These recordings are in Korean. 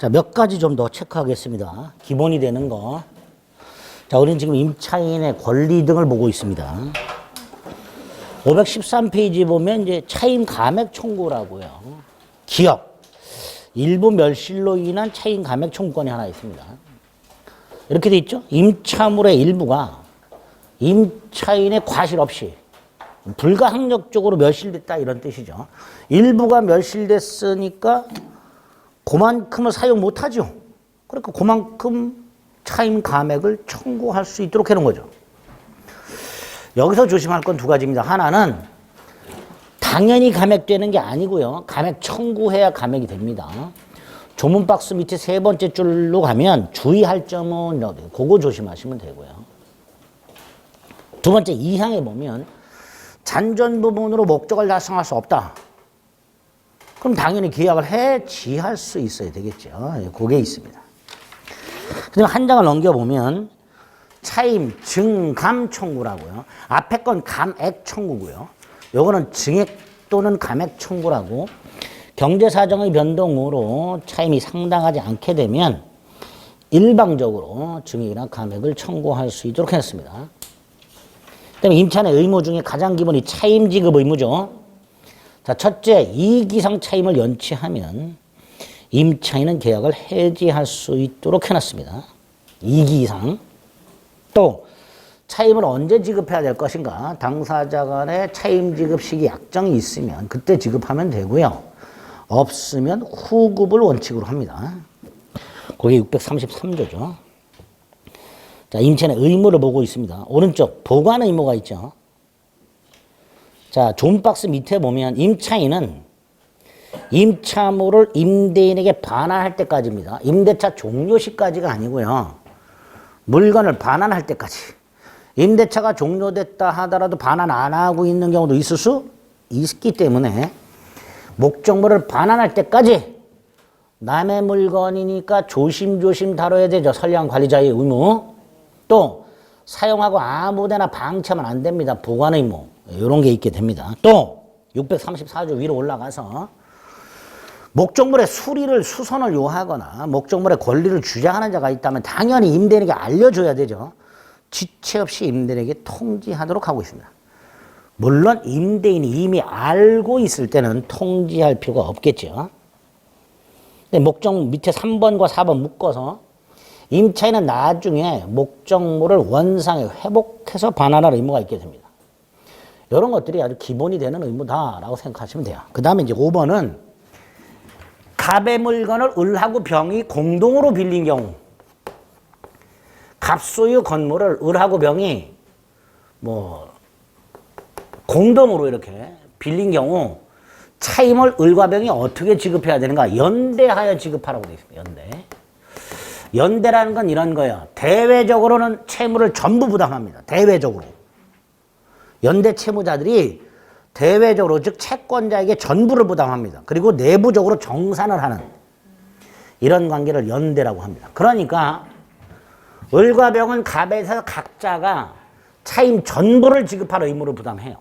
자, 몇 가지 좀 더 체크하겠습니다. 기본이 되는 거. 자, 우리는 지금 임차인의 권리 등을 보고 있습니다. 513페이지 보면 이제 차임 감액 청구라고요. 기업, 일부 멸실로 인한 차임 감액 청구권이 하나 있습니다. 이렇게 돼 있죠? 임차물의 일부가 임차인의 과실 없이 불가항력적으로 멸실됐다 이런 뜻이죠. 일부가 멸실됐으니까 그만큼을 사용 못하죠. 그러니까 그만큼 차임 감액을 청구할 수 있도록 해놓은 거죠. 여기서 조심할 건 두 가지입니다. 하나는 당연히 감액되는 게 아니고요. 감액 청구해야 감액이 됩니다. 조문 박스 밑에 세 번째 줄로 가면 주의할 점은 그거 조심하시면 되고요. 두 번째 2항에 보면 잔존 부분으로 목적을 달성할 수 없다. 그럼 당연히 계약을 해지할 수 있어야 되겠죠. 그게 있습니다. 그다음에 한 장을 넘겨보면 차임 증감 청구라고요. 앞에 건 감액 청구고요. 요거는 증액 또는 감액 청구라고 경제사정의 변동으로 차임이 상당하지 않게 되면 일방적으로 증액이나 감액을 청구할 수 있도록 했습니다. 그다음에 임차인의 의무 중에 가장 기본이 차임 지급 의무죠. 자, 첫째, 이익 이상 차임을 연체하면 임차인은 계약을 해지할 수 있도록 해놨습니다. 2기 이상. 또 차임을 언제 지급해야 될 것인가? 당사자 간의 차임 지급 시기 약정이 있으면 그때 지급하면 되고요. 없으면 후급을 원칙으로 합니다. 그게 633조죠. 자, 임차인의 의무를 보고 있습니다. 오른쪽 보관 의무가 있죠. 자, 존박스 밑에 보면 임차인은 임차물을 임대인에게 반환할 때까지입니다. 임대차 종료 시까지가 아니고요. 물건을 반환할 때까지. 임대차가 종료됐다 하더라도 반환 안 하고 있는 경우도 있을 수 있기 때문에 목적물을 반환할 때까지 남의 물건이니까 조심조심 다뤄야 되죠. 선량 관리자의 의무. 또 사용하고 아무데나 방치하면 안 됩니다. 보관 의무. 이런 게 있게 됩니다. 또 634조 위로 올라가서 목적물의 수리를 수선을 요하거나 목적물의 권리를 주장하는 자가 있다면 당연히 임대인에게 알려줘야 되죠. 지체 없이 임대인에게 통지하도록 하고 있습니다. 물론 임대인이 이미 알고 있을 때는 통지할 필요가 없겠죠. 목적 밑에 3번과 4번 묶어서 임차인은 나중에 목적물을 원상에 회복해서 반환할 의무가 있게 됩니다. 이런 것들이 아주 기본이 되는 의무다라고 생각하시면 돼요. 그 다음에 이제 5번은 갑의 물건을 을하고 병이 공동으로 빌린 경우, 갑 소유 건물을 을하고 병이 공동으로 이렇게 빌린 경우 차임을 을과 병이 어떻게 지급해야 되는가? 연대하여 지급하라고 되어 있습니다. 연대. 연대라는 건 이런 거예요. 대외적으로는 채무를 전부 부담합니다. 대외적으로. 연대 채무자들이 대외적으로 즉 채권자에게 전부를 부담합니다. 그리고 내부적으로 정산을 하는 이런 관계를 연대라고 합니다. 그러니까 을과 병은 갑에서 각자가 차임 전부를 지급할 의무를 부담해요.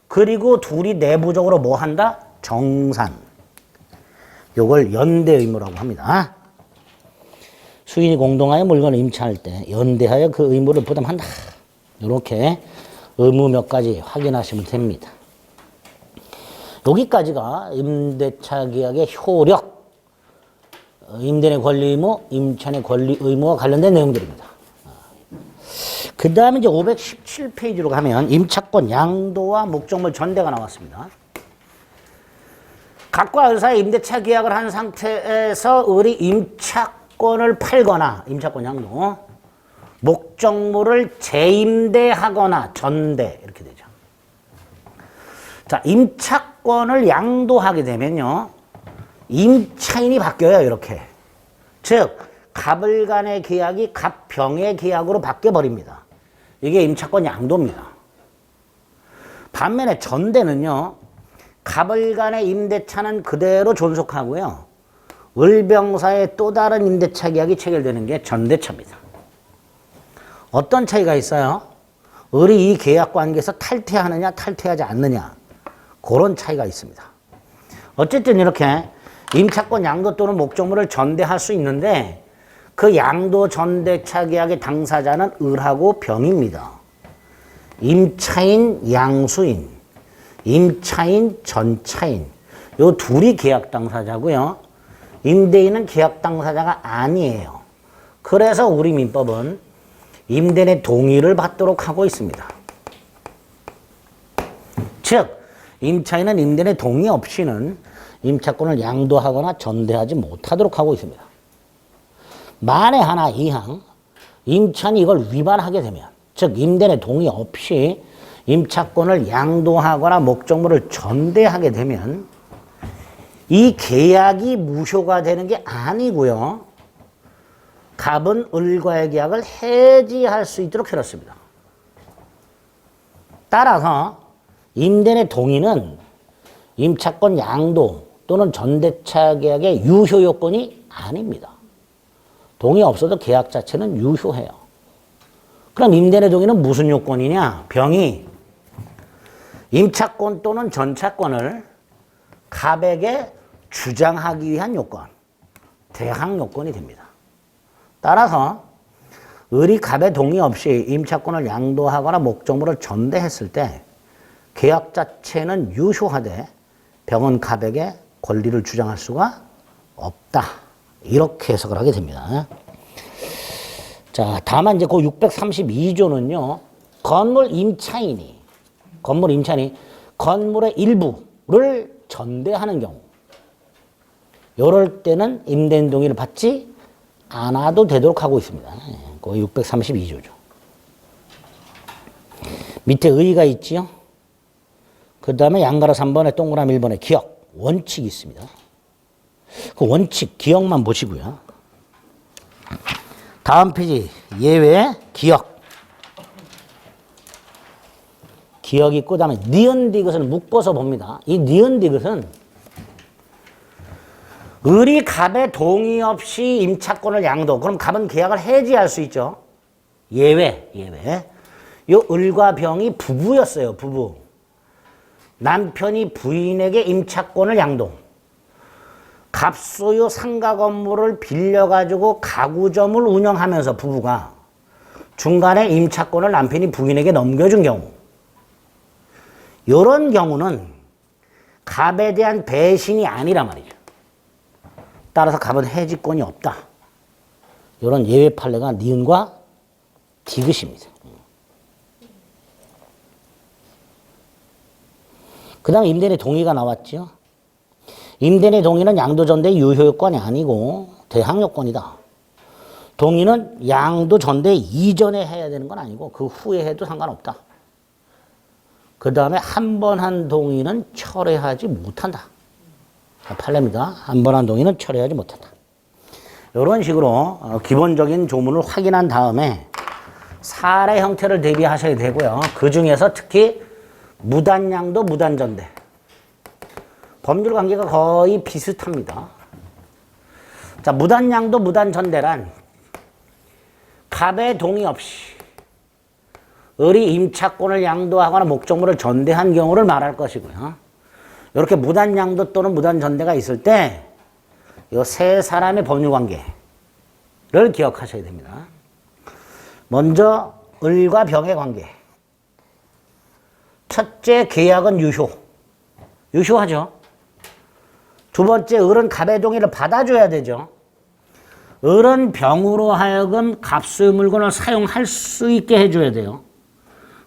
그리고 둘이 내부적으로 뭐 한다? 정산. 요걸 연대 의무라고 합니다. 수인이 공동하여 물건을 임차할 때 연대하여 그 의무를 부담한다. 이렇게 의무 몇 가지 확인하시면 됩니다. 여기까지가 임대차 계약의 효력, 임대인의 권리 의무, 임차인의 권리 의무와 관련된 내용들입니다. 그 다음에 이제 517페이지로 가면 임차권 양도와 목적물 전대가 나왔습니다. 각과 을사의 임대차 계약을 한 상태에서 을이 임차권을 팔거나 임차권 양도, 목적물을 재임대하거나 전대 이렇게 되죠. 자, 임차권을 양도하게 되면요. 임차인이 바뀌어요. 이렇게. 즉 갑을 간의 계약이 갑병의 계약으로 바뀌어버립니다. 이게 임차권 양도입니다. 반면에 전대는요. 갑을 간의 임대차는 그대로 존속하고요. 을병사의 또 다른 임대차 계약이 체결되는 게 전대차입니다. 어떤 차이가 있어요? 을이 이 계약 관계에서 탈퇴하느냐 탈퇴하지 않느냐 그런 차이가 있습니다. 어쨌든 이렇게 임차권 양도 또는 목적물을 전대할 수 있는데 그 양도 전대차 계약의 당사자는 을하고 병입니다. 임차인, 양수인, 임차인, 전차인 요 둘이 계약 당사자고요. 임대인은 계약 당사자가 아니에요. 그래서 우리 민법은 임대인의 동의를 받도록 하고 있습니다. 즉 임차인은 임대인의 동의 없이는 임차권을 양도하거나 전대하지 못하도록 하고 있습니다. 만에 하나 이항 임차인이 이걸 위반하게 되면 즉 임대인의 동의 없이 임차권을 양도하거나 목적물을 전대하게 되면 이 계약이 무효가 되는 게 아니고요. 갑은 을과의 계약을 해지할 수 있도록 해놓습니다. 따라서 임대인의 동의는 임차권 양도 또는 전대차 계약의 유효 요건이 아닙니다. 동의 없어도 계약 자체는 유효해요. 그럼 임대인의 동의는 무슨 요건이냐? 병이 임차권 또는 전차권을 갑에게 주장하기 위한 요건, 대항 요건이 됩니다. 따라서 을이 갑의 동의 없이 임차권을 양도하거나 목적물을 전대했을 때 계약 자체는 유효하되 병은 갑에게 권리를 주장할 수가 없다. 이렇게 해석을 하게 됩니다. 자, 다만 이제 그 632조는요. 건물 임차인이 건물의 일부를 전대하는 경우 이럴 때는 임대인 동의를 받지 않아도 되도록 하고 있습니다. 그 632조죠. 밑에 의의가 있지요. 그 다음에 양가로 3번에 동그라미 1번에 기억, 원칙이 있습니다. 그 원칙, 기억만 보시고요. 다음 페이지 예외 기억. 기억이 있고 그다음에 니은 디귿을 묶어서 봅니다. 이 니은 디귿은 을이 갑의 동의 없이 임차권을 양도. 그럼 갑은 계약을 해지할 수 있죠. 예외. 요 을과 병이 부부였어요. 부부. 남편이 부인에게 임차권을 양도. 갑소유 상가 건물을 빌려가지고 가구점을 운영하면서 부부가 중간에 임차권을 남편이 부인에게 넘겨준 경우. 이런 경우는 갑에 대한 배신이 아니란 말이죠. 따라서 갑은 해지권이 없다. 이런 예외 판례가 니은과 디귿입니다. 그 다음 임대인의 동의가 나왔죠. 임대인의 동의는 양도전대 유효요건이 아니고 대항요건이다. 동의는 양도전대 이전에 해야 되는 건 아니고 그 후에 해도 상관없다. 그 다음에 한 번 한 동의는 철회하지 못한다. 판례입니다. 한 번 한 동의는 철회하지 못한다. 이런 식으로 기본적인 조문을 확인한 다음에 사례 형태를 대비하셔야 되고요. 그 중에서 특히 무단양도, 무단전대. 법률 관계가 거의 비슷합니다. 자, 무단양도, 무단전대란 갑의 동의 없이 을이 임차권을 양도하거나 목적물을 전대한 경우를 말할 것이고요. 이렇게 무단양도 또는 무단전대가 있을 때 이 세 사람의 법률 관계를 기억하셔야 됩니다. 먼저 을과 병의 관계. 첫째, 계약은 유효하죠. 두 번째, 을은 갑의 동의를 받아줘야 되죠. 을은 병으로 하여금 갑소유 물건을 사용할 수 있게 해줘야 돼요.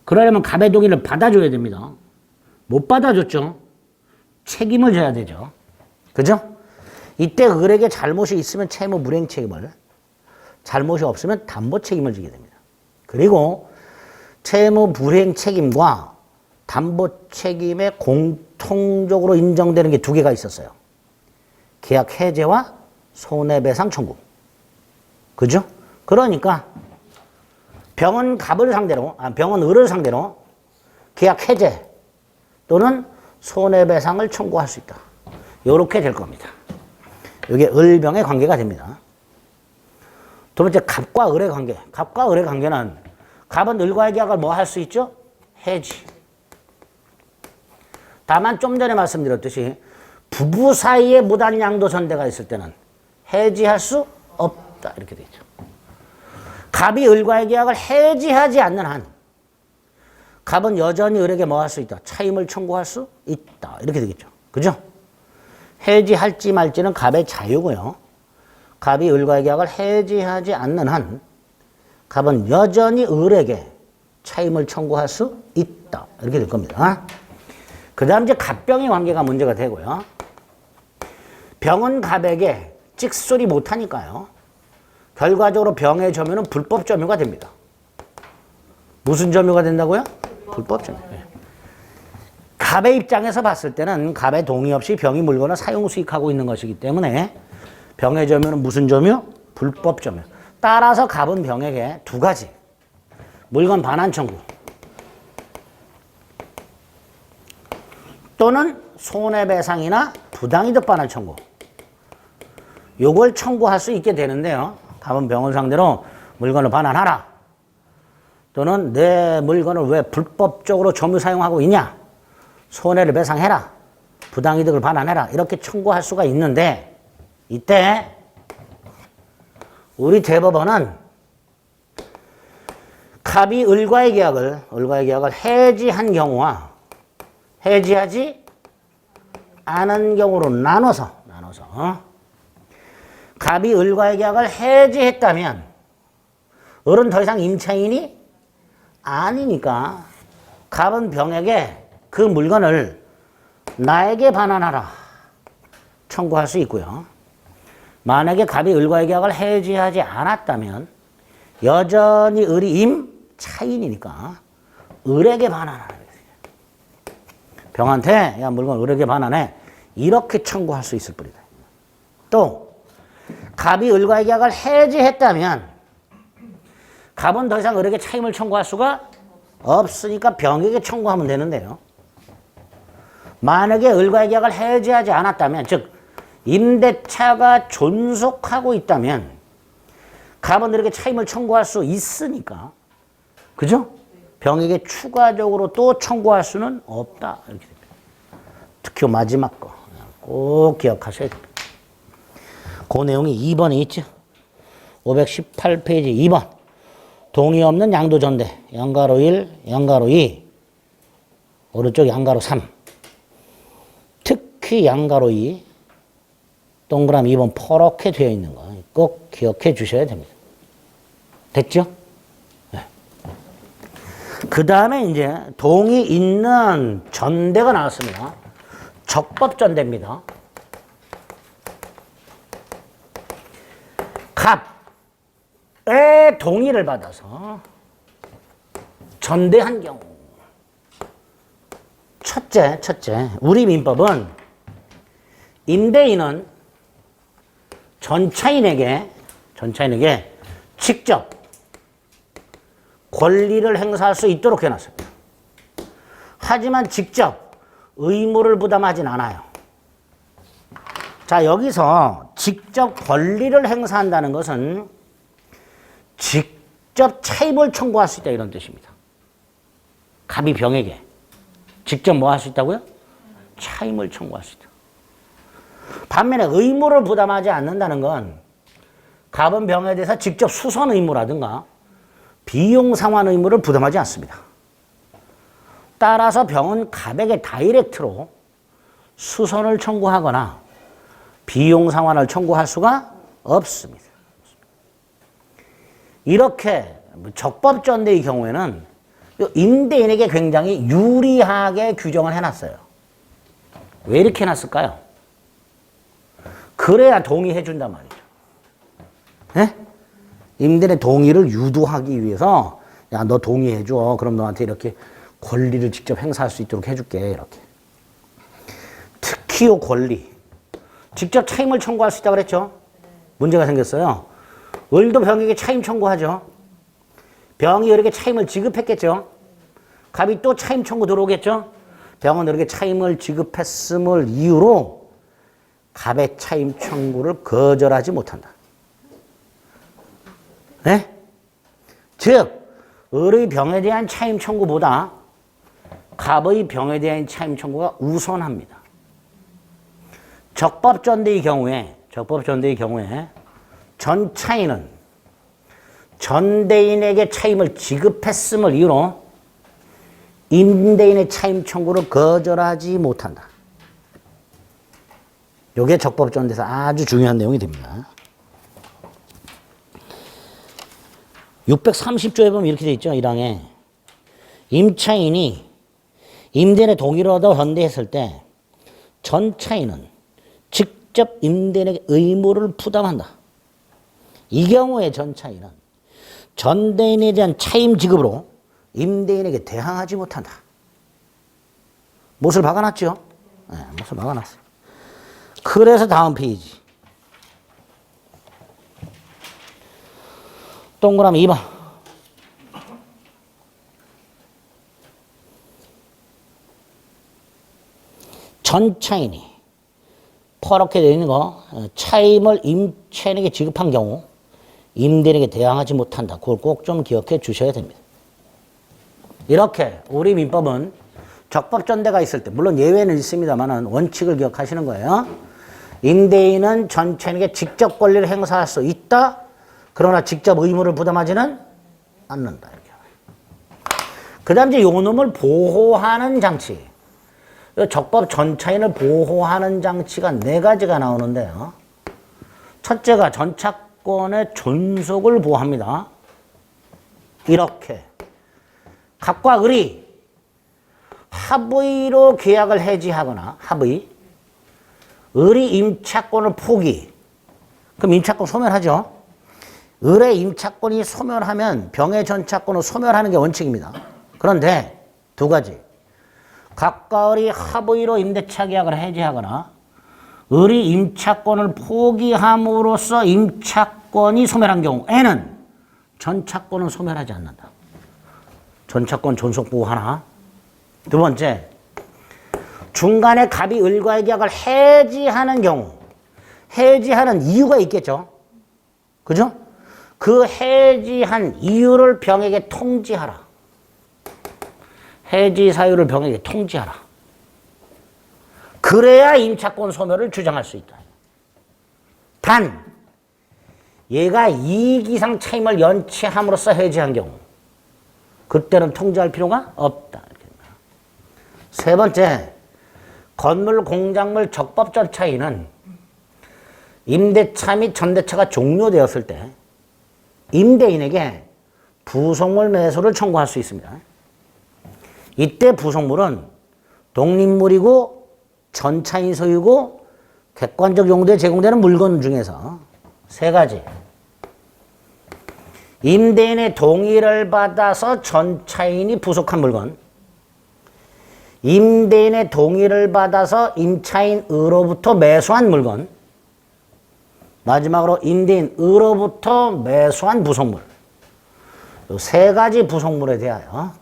그러려면 갑의 동의를 받아줘야 됩니다. 못 받아줬죠. 책임을 져야 되죠. 그죠? 이때 을에게 잘못이 있으면 채무 불이행 책임을, 잘못이 없으면 담보 책임을 지게 됩니다. 그리고 채무 불이행 책임과 담보 책임에 공통적으로 인정되는 게 두 개가 있었어요. 계약 해제와 손해배상 청구. 그죠? 그러니까 병은 을을 상대로 계약 해제 또는 손해배상을 청구할 수 있다. 이렇게 될 겁니다. 이게 을병의 관계가 됩니다. 두 번째, 갑과 을의 관계. 갑과 을의 관계는 갑은 을과의 계약을 뭐 할 수 있죠? 해지. 다만 좀 전에 말씀드렸듯이 부부 사이에 무단 양도 전대가 있을 때는 해지할 수 없다. 이렇게 되죠. 갑이 을과의 계약을 해지하지 않는 한 갑은 여전히 을에게 뭐 할 수 있다? 차임을 청구할 수 있다. 이렇게 되겠죠. 그죠? 해지할지 말지는 갑의 자유고요. 갑이 을과의 계약을 해지하지 않는 한 갑은 여전히 을에게 차임을 청구할 수 있다. 이렇게 될 겁니다. 그 다음 이제 갑병의 관계가 문제가 되고요. 병은 갑에게 찍소리 못하니까요. 결과적으로 병의 점유는 불법 점유가 됩니다. 무슨 점유가 된다고요? 불법 점유. 갑의 입장에서 봤을 때는 갑의 동의 없이 병이 물건을 사용 수익하고 있는 것이기 때문에 병의 점유는 무슨 점유? 불법 점유. 따라서 갑은 병에게 두 가지. 물건 반환 청구 또는 손해배상이나 부당이득 반환 청구. 요걸 청구할 수 있게 되는데요. 갑은 병을 상대로 물건을 반환하라. 또는 내 물건을 왜 불법적으로 점유 사용하고 있냐. 손해를 배상해라. 부당이득을 반환해라. 이렇게 청구할 수가 있는데 이때 우리 대법원은 갑이 을과의 계약을 해지한 경우와 해지하지 않은 경우로 나눠서 갑이 을과의 계약을 해지했다면 을은 더 이상 임차인이 아니니까 갑은 병에게 그 물건을 나에게 반환하라 청구할 수 있고요. 만약에 갑이 을과의 계약을 해지하지 않았다면 여전히 을이 임차인이니까 을에게 반환하라. 병한테 야 물건 을에게 반환해. 이렇게 청구할 수 있을 뿐이다. 또 갑이 을과의 계약을 해지했다면 갑은 더 이상 을에게 차임을 청구할 수가 없으니까 병에게 청구하면 되는데요. 만약에 을과의 계약을 해지하지 않았다면 즉 임대차가 존속하고 있다면 갑은 을에게 차임을 청구할 수 있으니까 그죠? 병에게 추가적으로 또 청구할 수는 없다. 이렇게 됩니다. 특히 마지막 거 꼭 기억하셔야 됩니다. 그 내용이 2번에 있죠. 518페이지 2번. 동의 없는 양도전대. 양가로 1, 양가로 2. 오른쪽 양가로 3. 특히 양가로 2. 동그라미 2번 퍼렇게 되어 있는 거 꼭 기억해 주셔야 됩니다. 됐죠? 네. 그 다음에 이제 동의 있는 전대가 나왔습니다. 적법전대입니다. 갑의 동의를 받아서 전대한 경우. 첫째, 우리 민법은 임대인은 전차인에게 직접 권리를 행사할 수 있도록 해놨습니다. 하지만 직접 의무를 부담하진 않아요. 자, 여기서 직접 권리를 행사한다는 것은 직접 차임을 청구할 수 있다 이런 뜻입니다. 갑이 병에게 직접 뭐 할 수 있다고요? 차임을 청구할 수 있다. 반면에 의무를 부담하지 않는다는 건 갑은 병에 대해서 직접 수선 의무라든가 비용 상환 의무를 부담하지 않습니다. 따라서 병은 갑에게 다이렉트로 수선을 청구하거나 비용 상환을 청구할 수가 없습니다. 이렇게 적법전대의 경우에는 임대인에게 굉장히 유리하게 규정을 해놨어요. 왜 이렇게 해놨을까요? 그래야 동의해 준단 말이죠. 네? 임대인의 동의를 유도하기 위해서 야, 너 동의해 줘. 그럼 너한테 이렇게 권리를 직접 행사할 수 있도록 해줄게. 이렇게. 특히 이 권리. 직접 차임을 청구할 수 있다고 그랬죠. 문제가 생겼어요. 을도 병에게 차임 청구하죠. 병이 을에게 차임을 지급했겠죠. 갑이 또 차임 청구 들어오겠죠. 병은 을에게 차임을 지급했음을 이유로 갑의 차임 청구를 거절하지 못한다. 네? 즉 을의 병에 대한 차임 청구보다 갑의 병에 대한 차임 청구가 우선합니다. 적법전대의 경우에 전차인은 전대인에게 차임을 지급했음을 이유로 임대인의 차임 청구를 거절하지 못한다. 이게 적법전대에서 아주 중요한 내용이 됩니다. 630조에 보면 이렇게 돼 있죠. 1항에 임차인이 임대인의 동의를 얻어 전대했을 때 전차인은 직접 임대인에게 의무를 부담한다. 이 경우에 전차인은 전대인에 대한 차임 지급으로 임대인에게 대항하지 못한다. 못을 박아놨죠? 네, 못을 박아놨어요. 그래서 다음 페이지. 동그라미 2번. 전차인이 퍼렇게 되어 있는 거 차임을 임차인에게 지급한 경우 임대인에게 대항하지 못한다. 그걸 꼭 좀 기억해 주셔야 됩니다. 이렇게 우리 민법은 적법전대가 있을 때 물론 예외는 있습니다만 원칙을 기억하시는 거예요. 임대인은 전차인에게 직접 권리를 행사할 수 있다. 그러나 직접 의무를 부담하지는 않는다. 이렇게. 그 다음 이제 요 놈을 보호하는 장치. 적법 전차인을 보호하는 장치가 4가지가 나오는데요. 첫째가 전차권의 존속을 보호합니다. 이렇게. 갑과 을이 합의로 계약을 해지하거나 합의. 을이 임차권을 포기. 그럼 임차권 소멸하죠. 을의 임차권이 소멸하면 병의 전차권을 소멸하는 게 원칙입니다. 그런데 2가지. 갑과 을이 합의로 임대차 계약을 해지하거나 을이 임차권을 포기함으로써 임차권이 소멸한 경우에는 전차권은 소멸하지 않는다. 전차권 존속 보호하나. 2번째, 중간에 갑이 을과의 계약을 해지하는 경우, 해지하는 이유가 있겠죠. 그죠? 그 해지한 이유를 병에게 통지하라. 해지 사유를 병에게 통지하라. 그래야 임차권 소멸을 주장할 수 있다. 단, 얘가 이익 이상 차임을 연체함으로써 해지한 경우, 그때는 통지할 필요가 없다. 3번째, 건물, 공작물, 적법전 차이는 임대차 및 전대차가 종료되었을 때 임대인에게 부속물 매수를 청구할 수 있습니다. 이때 부속물은 독립물이고 전차인 소유고 객관적 용도에 제공되는 물건 중에서 3가지. 임대인의 동의를 받아서 전차인이 부속한 물건, 임대인의 동의를 받아서 임차인으로부터 매수한 물건, 마지막으로 임대인으로부터 매수한 부속물. 이 3가지 부속물에 대하여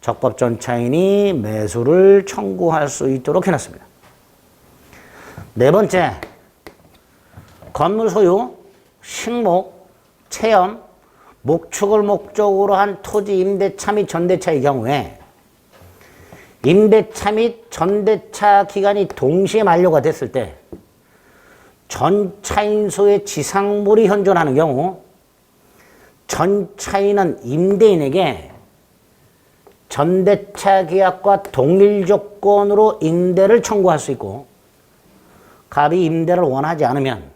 적법 전차인이 매수를 청구할 수 있도록 해놨습니다. 4번째, 건물 소유, 식목, 체험, 목축을 목적으로 한 토지 임대차 및 전대차의 경우에 임대차 및 전대차 기간이 동시에 만료가 됐을 때 전차인소의 지상물이 현존하는 경우 전차인은 임대인에게 전대차 계약과 동일 조건으로 임대를 청구할 수 있고, 갑이 임대를 원하지 않으면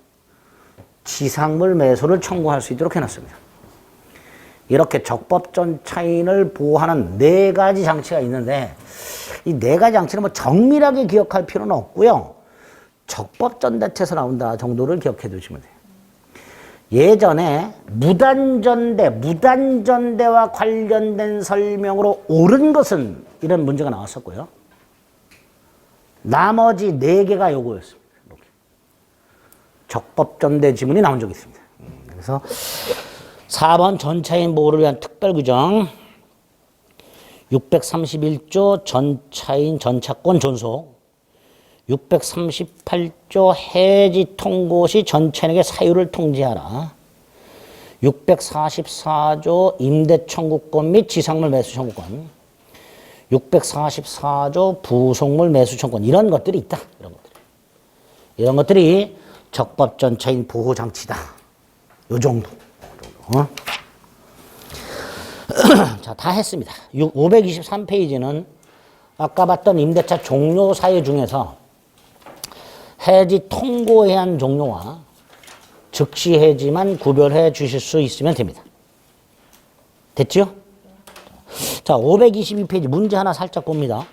지상물 매수를 청구할 수 있도록 해놨습니다. 이렇게 적법 전차인을 보호하는 4가지 장치가 있는데, 이 4가지 장치는 뭐 정밀하게 기억할 필요는 없고요. 적법 전대체에서 나온다 정도를 기억해 두시면 돼요. 예전에 무단전대와 관련된 설명으로 옳은 것은 이런 문제가 나왔었고요. 나머지 4개가 요거였습니다. 이렇게. 적법전대 지문이 나온 적이 있습니다. 그래서 4번 전차인 보호를 위한 특별규정 631조 전차인 전차권 존속, 638조 해지 통고 시 전차인에게 사유를 통지하라, 644조 임대 청구권 및 지상물 매수 청구권, 644조 부속물 매수 청구권, 이런 것들이 있다. 이런 것들. 이런 것들이 적법전 차인 보호장치다. 요 정도. 자, 다 했습니다. 523페이지는 아까 봤던 임대차 종료 사유 중에서 해지 통고해야 한 종료와 즉시 해지만 구별해 주실 수 있으면 됩니다. 됐죠? 자, 522페이지 문제 하나 살짝 봅니다.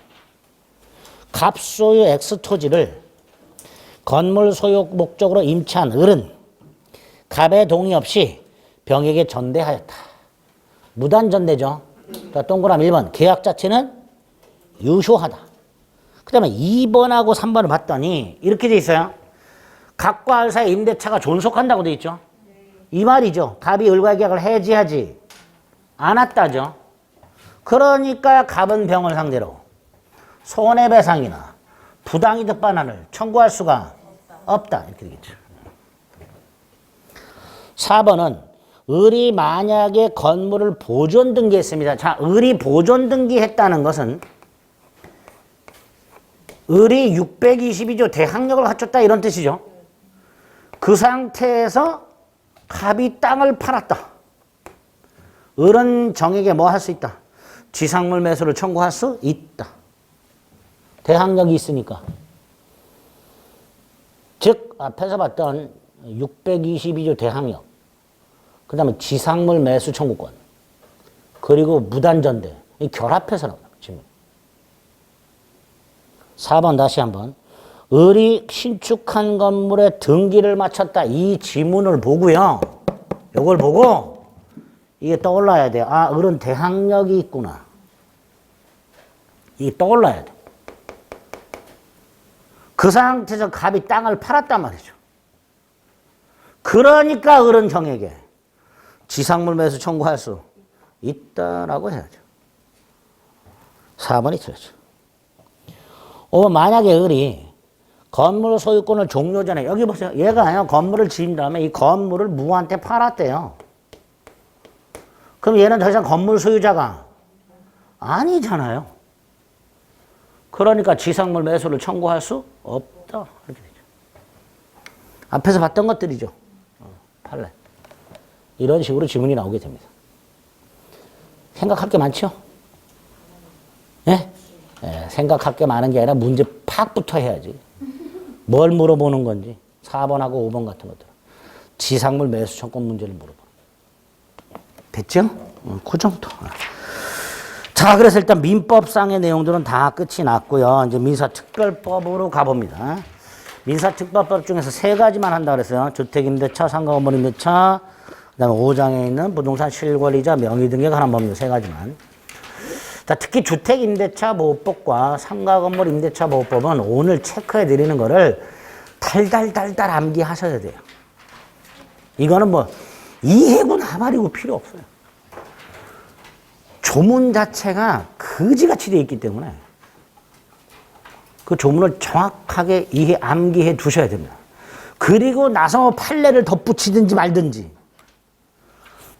갑소유 X토지를 건물 소유 목적으로 임차한 을은 갑의 동의 없이 병에게 전대하였다. 무단 전대죠. 자, 동그라미 1번. 계약 자체는 유효하다. 그 다음에 2번하고 3번을 봤더니 이렇게 돼 있어요. 갑과 을 사이 임대차가 존속한다고 돼 있죠. 이 말이죠. 갑이 을과의 계약을 해지하지 않았다죠. 그러니까 갑은 병을 상대로 손해배상이나 부당이득 반환을 청구할 수가 없다. 이렇게 되겠죠. 4번은 을이 만약에 건물을 보존 등기했습니다. 자, 을이 보존 등기했다는 것은 을이 622조 대항력을 갖췄다 이런 뜻이죠. 그 상태에서 갑이 땅을 팔았다. 을은 정에게 뭐 할 수 있다? 지상물 매수를 청구할 수 있다. 대항력이 있으니까. 즉 앞에서 봤던 622조 대항력, 그 다음에 지상물 매수 청구권, 그리고 무단전대, 이 결합해서 나옵니다. 질문. 4번 다시 한번. 을이 신축한 건물에 등기를 마쳤다. 이 지문을 보고요. 이걸 보고 이게 떠올라야 돼요. 아, 을은 대항력이 있구나. 이게 떠올라야 돼. 그 상태에서 갑이 땅을 팔았단 말이죠. 그러니까 을은 정에게 지상물 매수 청구할 수 있다라고 해야죠. 4번이 틀렸죠. 만약에 을이 건물 소유권을 종료 전에, 여기 보세요. 얘가요, 건물을 지은 다음에 이 건물을 무한테 팔았대요. 그럼 얘는 더 이상 건물 소유자가 아니잖아요. 그러니까 지상물 매수를 청구할 수 없다. 이렇게 되죠. 앞에서 봤던 것들이죠. 판례. 이런 식으로 지문이 나오게 됩니다. 생각할 게 많죠? 예? 예, 생각할 게 많은 게 아니라 문제 파악부터 해야지. 뭘 물어보는 건지. 4번하고 5번 같은 것들. 지상물 매수 청구 문제를 물어보는. 됐죠? 그 정도. 자, 그래서 일단 민법상의 내용들은 다 끝이 났고요. 이제 민사특별법으로 가봅니다. 민사특별법 중에서 세 가지만 한다 그랬어요. 주택임대차, 상가건물임대차, 그 다음에 5장에 있는 부동산 실권이자 명의 등에 관한 법률 세 가지만. 자, 특히 주택임대차 보호법과 상가건물 임대차 보호법은 오늘 체크해 드리는 거를 달달달달 암기하셔야 돼요. 이거는 뭐 이해고 나발이고 필요 없어요. 조문 자체가 거지같이 되어 있기 때문에 그 조문을 정확하게 암기해 두셔야 됩니다. 그리고 나서 판례를 덧붙이든지 말든지,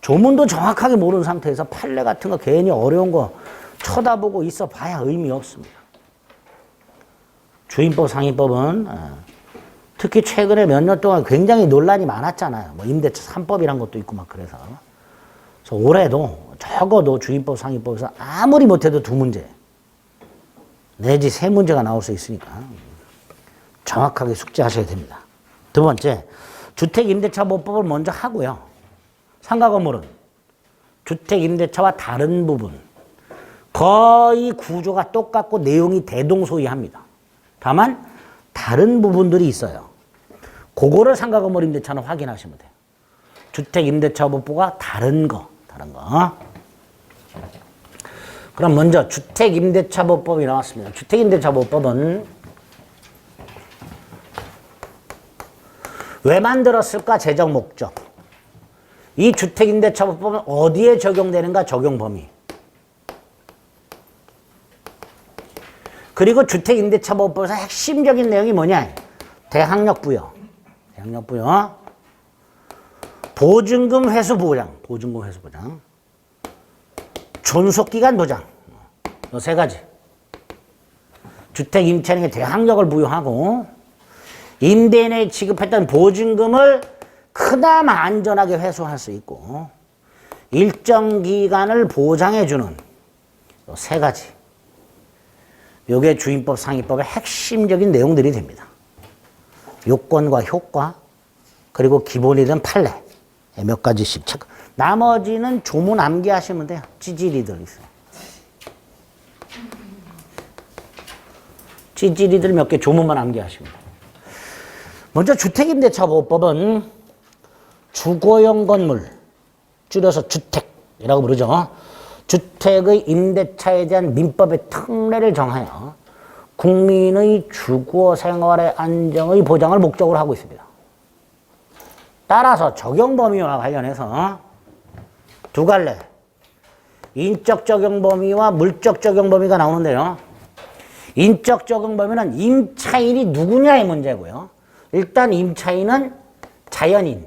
조문도 정확하게 모르는 상태에서 판례 같은 거 괜히 어려운 거 쳐다보고 있어 봐야 의미 없습니다. 주임법, 상임법은 특히 최근에 몇 년 동안 굉장히 논란이 많았잖아요. 뭐 임대차 3법이란 것도 있고 막 그래서. 그래서 올해도 적어도 주임법, 상임법에서 아무리 못해도 2문제 내지 3문제가 나올 수 있으니까 정확하게 숙지하셔야 됩니다. 두 번째, 주택임대차보호법을 먼저 하고요. 상가건물은 주택임대차와 다른 부분, 거의 구조가 똑같고 내용이 대동소이합니다. 다만 다른 부분들이 있어요. 그거를 상가건물 임대차는 확인하시면 돼요. 주택임대차보호법과 다른 거. 그럼 먼저 주택임대차보호법이 나왔습니다. 주택임대차보호법은 왜 만들었을까? 제정 목적. 이 주택임대차보호법은 어디에 적용되는가? 적용 범위. 그리고 주택임대차보호법에서 핵심적인 내용이 뭐냐? 대항력 부여. 보증금 회수 보장. 존속기간 보장. 이 세 가지. 주택 임차인에게 대항력을 부여하고 임대인에 지급했던 보증금을 그나마 안전하게 회수할 수 있고 일정 기간을 보장해주는 세 가지. 요게 주임법 상위법의 핵심적인 내용들이 됩니다. 요건과 효과 그리고 기본이 된 판례 몇 가지씩 체크. 나머지는 조문 암기하시면 돼요. 찌질이들 있어요. 찌질이들 몇 개 조문만 암기하시면 돼요. 먼저 주택임대차보호법은 주거용 건물, 줄여서 주택이라고 부르죠. 주택의 임대차에 대한 민법의 특례를 정하여 국민의 주거 생활의 안정의 보장을 목적으로 하고 있습니다. 따라서 적용 범위와 관련해서 두 갈래, 인적 적용 범위와 물적 적용 범위가 나오는데요. 인적 적용 범위는 임차인이 누구냐의 문제고요. 일단 임차인은 자연인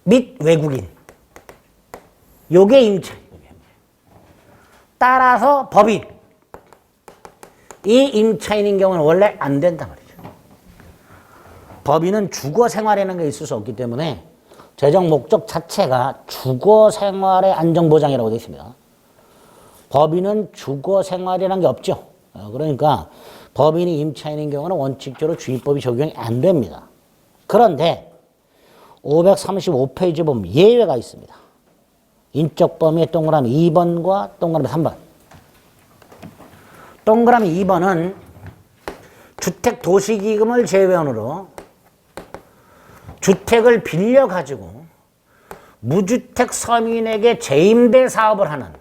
및 외국인. 요게 임차인. 따라서 법인. 이 임차인인 경우는 원래 안 된단 말이죠. 법인은 주거 생활이라는 게 있을 수 없기 때문에 제정 목적 자체가 주거 생활의 안정 보장이라고 되어 있습니다. 법인은 주거 생활이라는 게 없죠. 그러니까 법인이 임차인인 경우는 원칙적으로 주임법이 적용이 안 됩니다. 그런데 535페이지 보면 예외가 있습니다. 인적 범위의 동그라미 2번과 동그라미 3번. 동그라미 2번은 주택 도시기금을 제외원으로 주택을 빌려가지고 무주택 서민에게 재임대 사업을 하는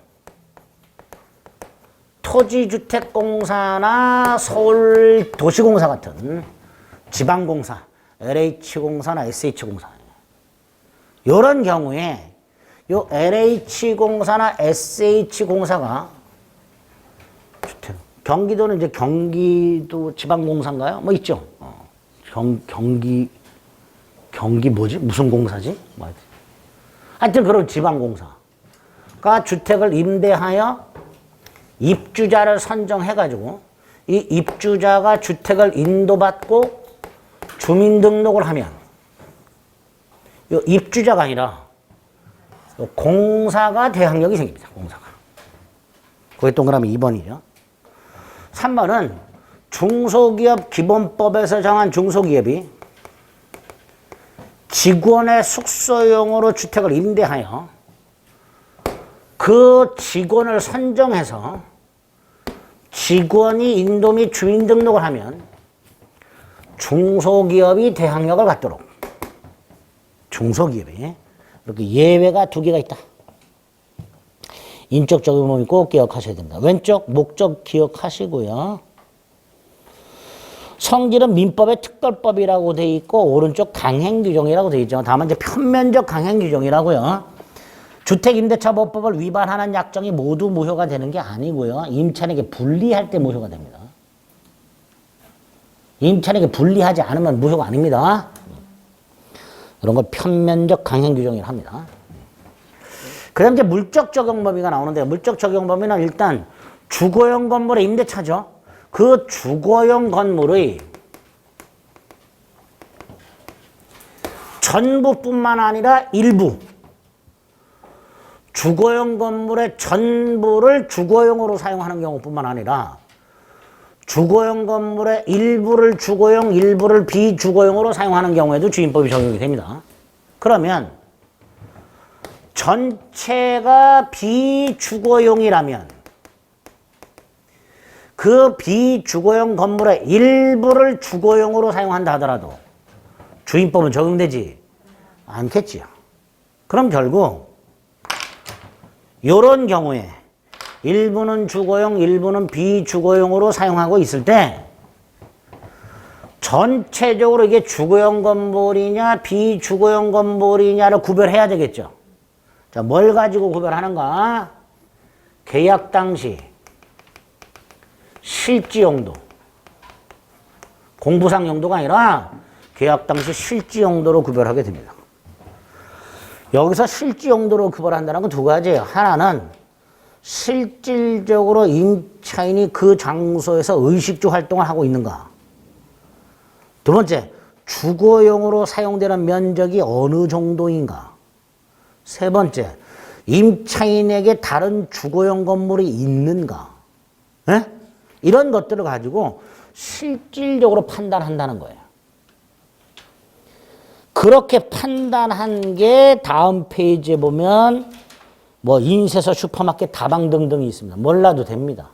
토지주택공사나 서울도시공사 같은 지방공사, LH공사나 SH공사. 이런 경우에 요 LH공사나 SH공사가 주택, 경기도는 이제 경기도 지방공사인가요? 뭐 있죠. 경기 뭐지? 무슨 공사지? 뭐지? 하여튼 그런 지방공사가 주택을 임대하여 입주자를 선정해가지고 이 입주자가 주택을 인도받고 주민등록을 하면 이 입주자가 아니라 공사가 대항력이 생깁니다. 공사가. 그게 동그라미 2번이죠. 3번은 중소기업 기본법에서 정한 중소기업이 직원의 숙소용으로 주택을 임대하여 그 직원을 선정해서 직원이 인도 및 주민등록을 하면 중소기업이 대항력을 갖도록 중소기업이 이렇게 예외가 두 개가 있다. 인적 적용 범위 꼭 기억하셔야 됩니다. 왼쪽 목적 기억하시고요. 성질은 민법의 특별법이라고 돼 있고 오른쪽 강행규정이라고 돼 있죠. 다만 이제 편면적 강행규정이라고요. 주택임대차보호법을 위반하는 약정이 모두 무효가 되는 게 아니고요. 임차인에게 불리할 때 무효가 됩니다. 임차인에게 불리하지 않으면 무효가 아닙니다. 이런 걸 편면적 강행규정이라고 합니다. 그 다음 이제 물적 적용 범위가 나오는데요. 물적 적용 범위는 일단 주거용 건물의 임대차죠. 그 주거용 건물의 전부뿐만 아니라 일부, 주거용 건물의 전부를 주거용으로 사용하는 경우뿐만 아니라 주거용 건물의 일부를 주거용, 일부를 비주거용으로 사용하는 경우에도 주임법이 적용이 됩니다. 그러면 전체가 비주거용이라면 그 비주거용 건물의 일부를 주거용으로 사용한다 하더라도 주임법은 적용되지 않겠지요. 그럼 결국 이런 경우에 일부는 주거용, 일부는 비주거용으로 사용하고 있을 때 전체적으로 이게 주거용 건물이냐 비주거용 건물이냐를 구별해야 되겠죠. 자, 뭘 가지고 구별하는가? 계약 당시 실지 용도. 공부상 용도가 아니라 계약 당시 실지 용도로 구별하게 됩니다. 여기서 실지 용도로 구별한다는 건 두 가지예요. 하나는 실질적으로 임차인이 그 장소에서 의식주 활동을 하고 있는가. 두 번째, 주거용으로 사용되는 면적이 어느 정도인가? 세 번째, 임차인에게 다른 주거용 건물이 있는가? 에? 이런 것들을 가지고 실질적으로 판단한다는 거예요. 그렇게 판단한 게 다음 페이지에 보면 뭐 인쇄소, 슈퍼마켓, 다방 등등이 있습니다. 몰라도 됩니다.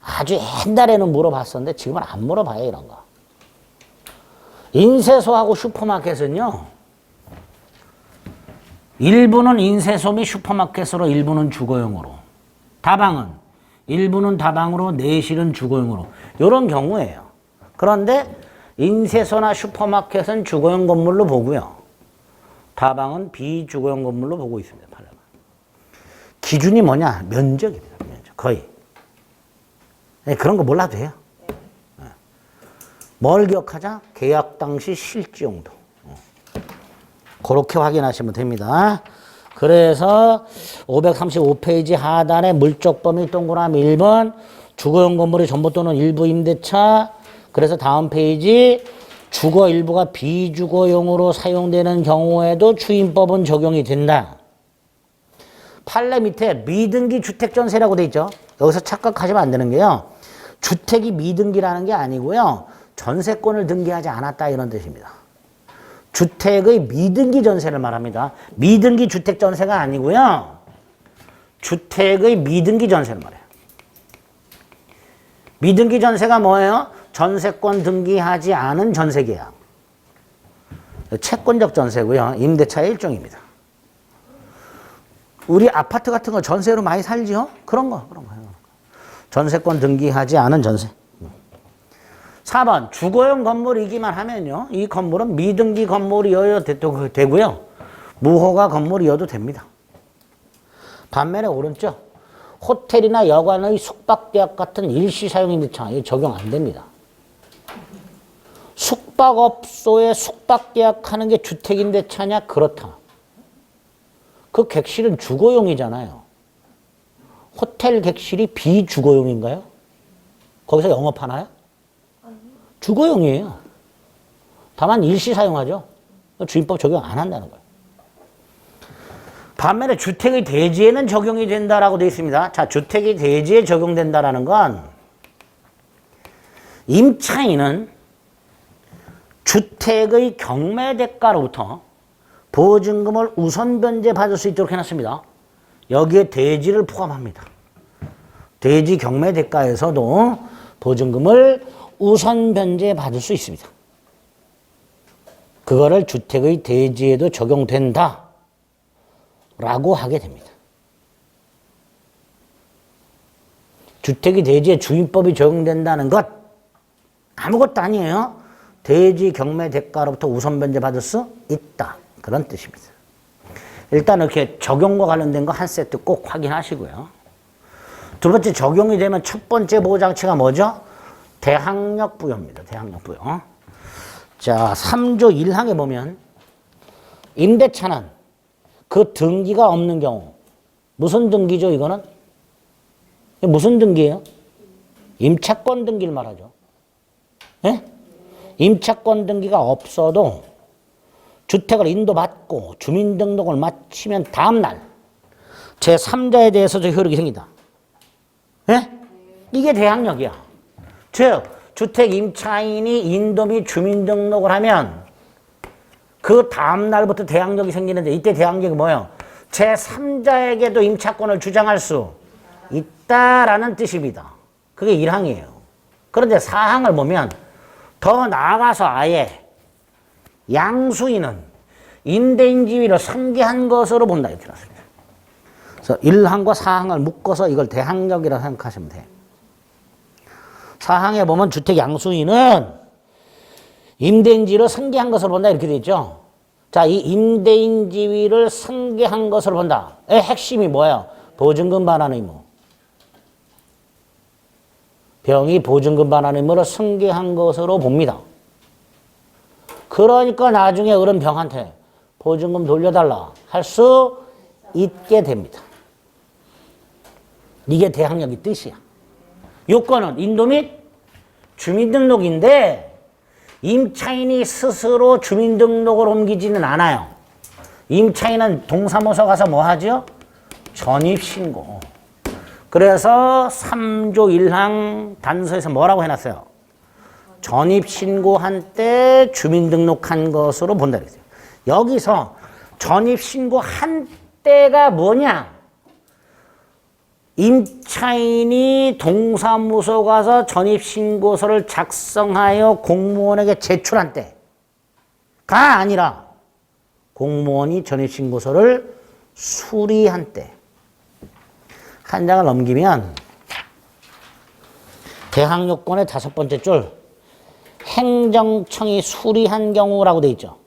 아주 옛날에는 물어봤었는데 지금은 안 물어봐요, 이런 거. 인쇄소하고 슈퍼마켓은요, 일부는 인쇄소 및 슈퍼마켓으로, 일부는 주거용으로. 다방은 일부는 다방으로, 내실은 주거용으로. 이런 경우예요. 그런데 인쇄소나 슈퍼마켓은 주거용 건물로 보고요. 다방은 비주거용 건물로 보고 있습니다. 판례가. 기준이 뭐냐? 면적입니다. 면적. 거의. 네, 그런 거 몰라도 돼요. 네. 뭘 기억하자? 계약 당시 실지용도. 그렇게 확인하시면 됩니다. 그래서 535페이지 하단에 물적 범위 동그라미 1번 주거용 건물이 전부 또는 일부 임대차. 그래서 다음 페이지 주거 일부가 비주거용으로 사용되는 경우에도 추임법은 적용이 된다. 판례 밑에 미등기 주택전세라고 돼 있죠. 여기서 착각하시면 안 되는 게요. 주택이 미등기라는 게 아니고요. 전세권을 등기하지 않았다 이런 뜻입니다. 주택의 미등기 전세를 말합니다. 미등기 주택 전세가 아니고요. 주택의 미등기 전세를 말해요. 미등기 전세가 뭐예요? 전세권 등기하지 않은 전세계약. 채권적 전세고요. 임대차의 일종입니다. 우리 아파트 같은 거 전세로 많이 살지요? 그런 거. 전세권 등기하지 않은 전세. 4번 주거용 건물이기만 하면요. 이 건물은 미등기 건물이어야 되고요. 무허가 건물이어도 됩니다. 반면에 오른쪽 호텔이나 여관의 숙박계약 같은 일시 사용 임대차 적용 안 됩니다. 숙박업소에 숙박계약하는 게 주택임대차냐? 그렇다. 그 객실은 주거용이잖아요. 호텔 객실이 비주거용인가요? 거기서 영업하나요? 주거용이에요. 다만 일시 사용하죠. 주임법 적용 안 한다는 거예요. 반면에 주택의 대지에는 적용이 된다라고 되어 있습니다. 자, 주택의 대지에 적용된다라는 건 임차인은 주택의 경매 대가로부터 보증금을 우선 변제받을 수 있도록 해놨습니다. 여기에 대지를 포함합니다. 대지 경매 대가에서도 보증금을 우선 변제받을 수 있습니다. 그거를 주택의 대지에도 적용된다 라고 하게 됩니다. 주택의 대지에 주임법이 적용된다는 것 아무것도 아니에요. 대지 경매 대가로부터 우선 변제받을 수 있다. 그런 뜻입니다. 일단 이렇게 적용과 관련된 거 한 세트 꼭 확인하시고요. 두 번째 적용이 되면 첫 번째 보호장치가 뭐죠? 대항력 부여입니다. 대항력 부여. 자, 3조 1항에 보면 임대차는 그 등기가 없는 경우 무슨 등기죠 이거는? 무슨 등기예요? 임차권 등기를 말하죠. 예? 임차권 등기가 없어도 주택을 인도받고 주민등록을 마치면 다음날 제3자에 대해서도 효력이 생긴다. 예? 이게 대항력이야. 즉 주택 임차인이 인도 및 주민등록을 하면 그 다음날부터 대항력이 생기는데 이때 대항력이 뭐예요? 제3자에게도 임차권을 주장할 수 있다라는 뜻입니다. 그게 1항이에요. 그런데 4항을 보면 더 나아가서 아예 양수인은 임대인 지위를 승계한 것으로 본다 이렇게 나왔습니다. 그래서 1항과 4항을 묶어서 이걸 대항력이라고 생각하시면 돼요. 4항에 보면 주택 양수인은 임대인 지위를 승계한 것으로 본다 이렇게 돼 있죠. 자, 이 임대인 지위를 승계한 것으로 본다. 의 핵심이 뭐예요? 보증금 반환 의무. 병이 보증금 반환 의무를 승계한 것으로 봅니다. 그러니까 나중에 어른 병한테 보증금 돌려달라 할 수 있게 됩니다. 이게 대항력의 뜻이야. 요건은 인도 및 주민등록인데 임차인이 스스로 주민등록을 옮기지는 않아요. 임차인은 동사무소 가서 뭐 하죠? 전입신고. 그래서 3조 1항 단서에서 뭐라고 해놨어요? 전입신고한 때 주민등록한 것으로 본다 그랬어요. 여기서 전입신고한 때가 뭐냐? 임차인이 동사무소 가서 전입신고서를 작성하여 공무원에게 제출한 때가 아니라 공무원이 전입신고서를 수리한 때. 한 장을 넘기면 대항요건의 5번째 줄 행정청이 수리한 경우라고 돼 있죠.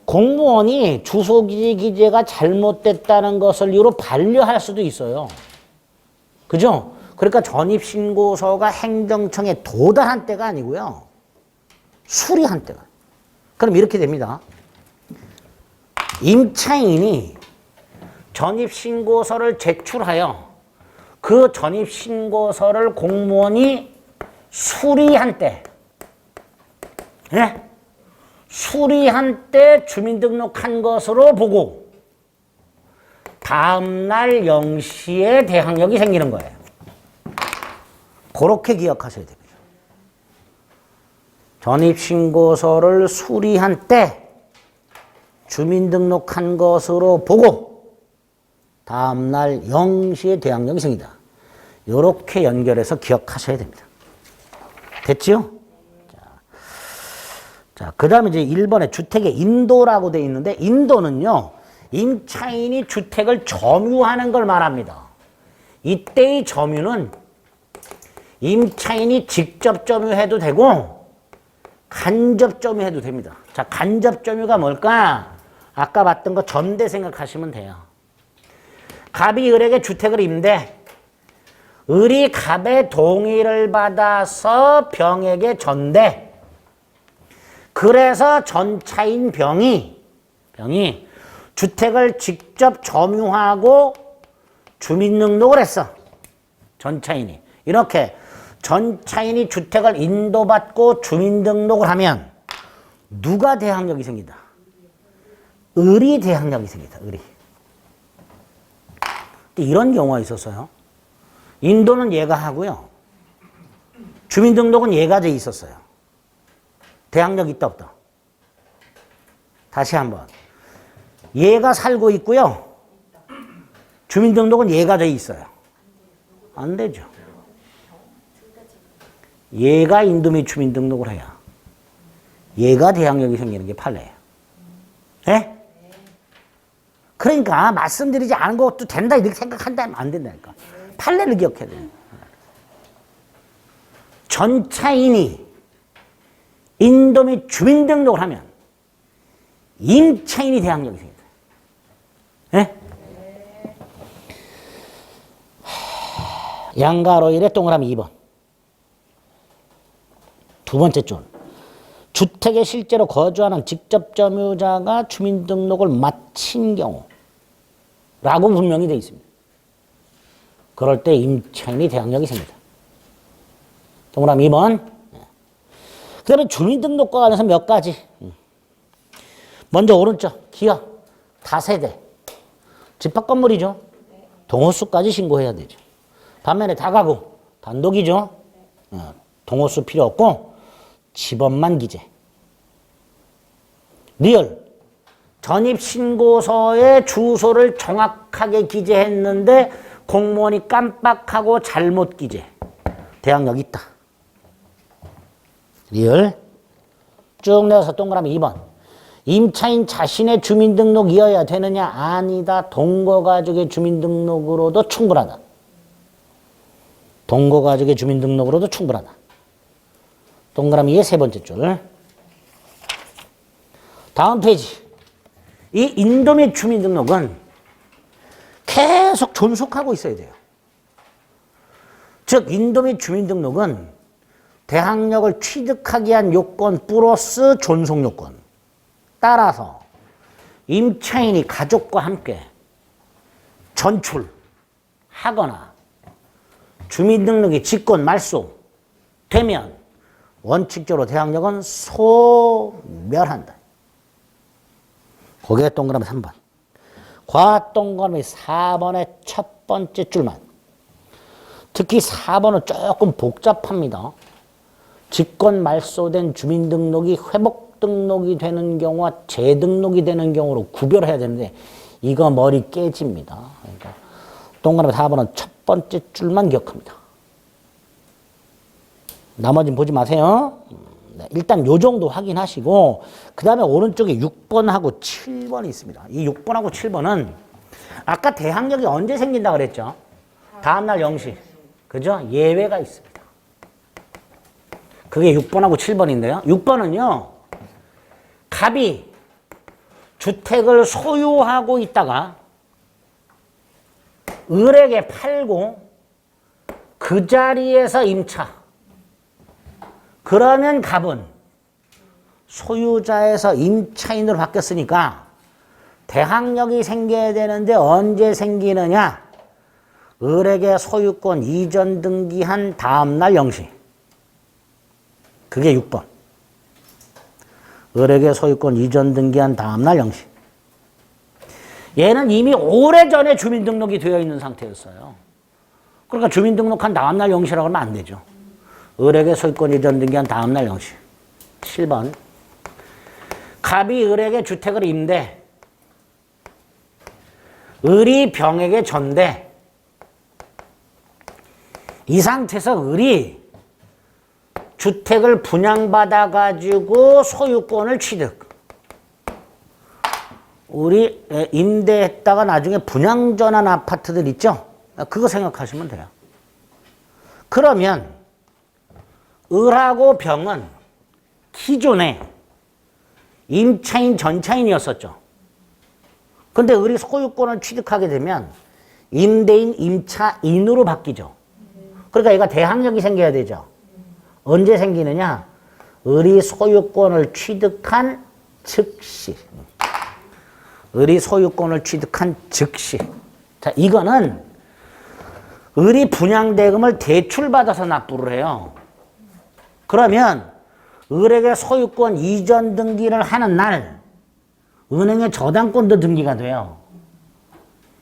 공무원이 주소기재 기재가 잘못됐다는 것을 이유로 반려할 수도 있어요. 그죠? 그러니까 전입신고서가 행정청에 도달한 때가 아니고요. 수리한 때가. 그럼 이렇게 됩니다. 임차인이 전입신고서를 제출하여 그 전입신고서를 공무원이 수리한 때, 네? 수리한 때 주민등록한 것으로 보고 다음날 0시에 대항력이 생기는 거예요. 그렇게 기억하셔야 됩니다. 전입신고서를 수리한 때 주민등록한 것으로 보고 다음날 0시에 대항력이 생긴다. 이렇게 연결해서 기억하셔야 됩니다. 됐지요? 자, 그 다음에 이제 1번에 주택의 인도라고 되어 있는데, 인도는요, 임차인이 주택을 점유하는 걸 말합니다. 이때의 점유는 임차인이 직접 점유해도 되고, 간접 점유해도 됩니다. 자, 간접 점유가 뭘까? 아까 봤던 거 전대 생각하시면 돼요. 갑이 을에게 주택을 임대, 을이 갑의 동의를 받아서 병에게 전대. 그래서 전차인 병이 주택을 직접 점유하고 주민등록을 했어. 전차인이. 이렇게 전차인이 주택을 인도받고 주민등록을 하면 누가 대항력이 생긴다? 을이 대항력이 생긴다. 을이. 이런 경우가 있었어요. 인도는 얘가 하고요. 주민등록은 얘가 돼 있었어요. 대항력 있다 없다? 다시 한번. 얘가 살고 있고요. 주민등록은 얘가 돼 있어요. 안 되죠. 얘가 인도 및 주민등록을 해야 얘가 대항력이 생기는 게 판례예요. 네? 그러니까 말씀드리지 않은 것도 된다 이렇게 생각한다면 안 된다니까. 판례를 기억해야 돼요. 전차인이 인도 및 주민등록을 하면 임차인이 대항력이 생깁니다. 네? 양가로일의 동그라미 2번. 두 번째 줄. 주택에 실제로 거주하는 직접 점유자가 주민등록을 마친 경우라고 분명히 되어 있습니다. 그럴 때 임차인이 대항력이 생깁니다. 동그라미 2번. 그 다음에 주민등록과 관련해서 몇 가지. 먼저 오른쪽 기업, 다세대, 집합건물이죠. 동호수까지 신고해야 되죠. 반면에 다가구, 단독이죠. 동호수 필요 없고 집업만 기재. 리얼, 전입신고서에 주소를 정확하게 기재했는데 공무원이 깜빡하고 잘못 기재. 대항력 있다. 리얼. 쭉 내려서 동그라미 2번. 임차인 자신의 주민등록이어야 되느냐? 아니다. 동거가족의 주민등록으로도 충분하다. 동거가족의 주민등록으로도 충분하다. 동그라미의 세 번째 줄. 다음 페이지. 이 인도 및 주민등록은 계속 존속하고 있어야 돼요. 즉 인도 및 주민등록은 대항력을 취득하기 위한 요건 플러스 존속 요건. 따라서 임차인이 가족과 함께 전출하거나 주민등록이 직권 말소 되면 원칙적으로 대항력은 소멸한다. 거기에 동그라미 3번. 과 동그라미 4번의 첫 번째 줄만. 특히 4번은 조금 복잡합니다. 직권 말소된 주민등록이 회복 등록이 되는 경우와 재등록이 되는 경우로 구별해야 되는데 이거 머리 깨집니다. 그러니까 동그라미 4번은 첫 번째 줄만 기억합니다. 나머지는 보지 마세요. 네, 일단 요 정도 확인하시고 그 다음에 오른쪽에 6번하고 7번이 있습니다. 이 6번하고 7번은 아까 대항력이 언제 생긴다 그랬죠? 다음날 0시. 그죠? 예외가 있습니다. 그게 6번하고 7번인데요. 6번은요. 갑이 주택을 소유하고 있다가 을에게 팔고 그 자리에서 임차. 그러면 갑은 소유자에서 임차인으로 바뀌었으니까 대항력이 생겨야 되는데 언제 생기느냐? 을에게 소유권 이전 등기한 다음날 0시. 그게 6번. 을에게 소유권 이전 등기한 다음날 0시. 얘는 이미 오래전에 주민등록이 되어 있는 상태였어요. 그러니까 주민등록한 다음날 0시라고 하면 안 되죠. 을에게 소유권 이전 등기한 다음날 0시. 7번. 갑이 을에게 주택을 임대. 을이 병에게 전대. 이 상태에서 을이 주택을 분양받아가지고 소유권을 취득. 우리 임대했다가 나중에 분양전환 아파트들 있죠? 그거 생각하시면 돼요. 그러면 을하고 병은 기존에 임차인 전차인이었었죠. 근데 을이 소유권을 취득하게 되면 임대인 임차인으로 바뀌죠. 그러니까 얘가 대항력이 생겨야 되죠. 언제 생기느냐? 을이 소유권을 취득한 즉시. 을이 소유권을 취득한 즉시. 자, 이거는 을이 분양대금을 대출받아서 납부를 해요. 그러면 을에게 소유권 이전 등기를 하는 날 은행에 저당권도 등기가 돼요.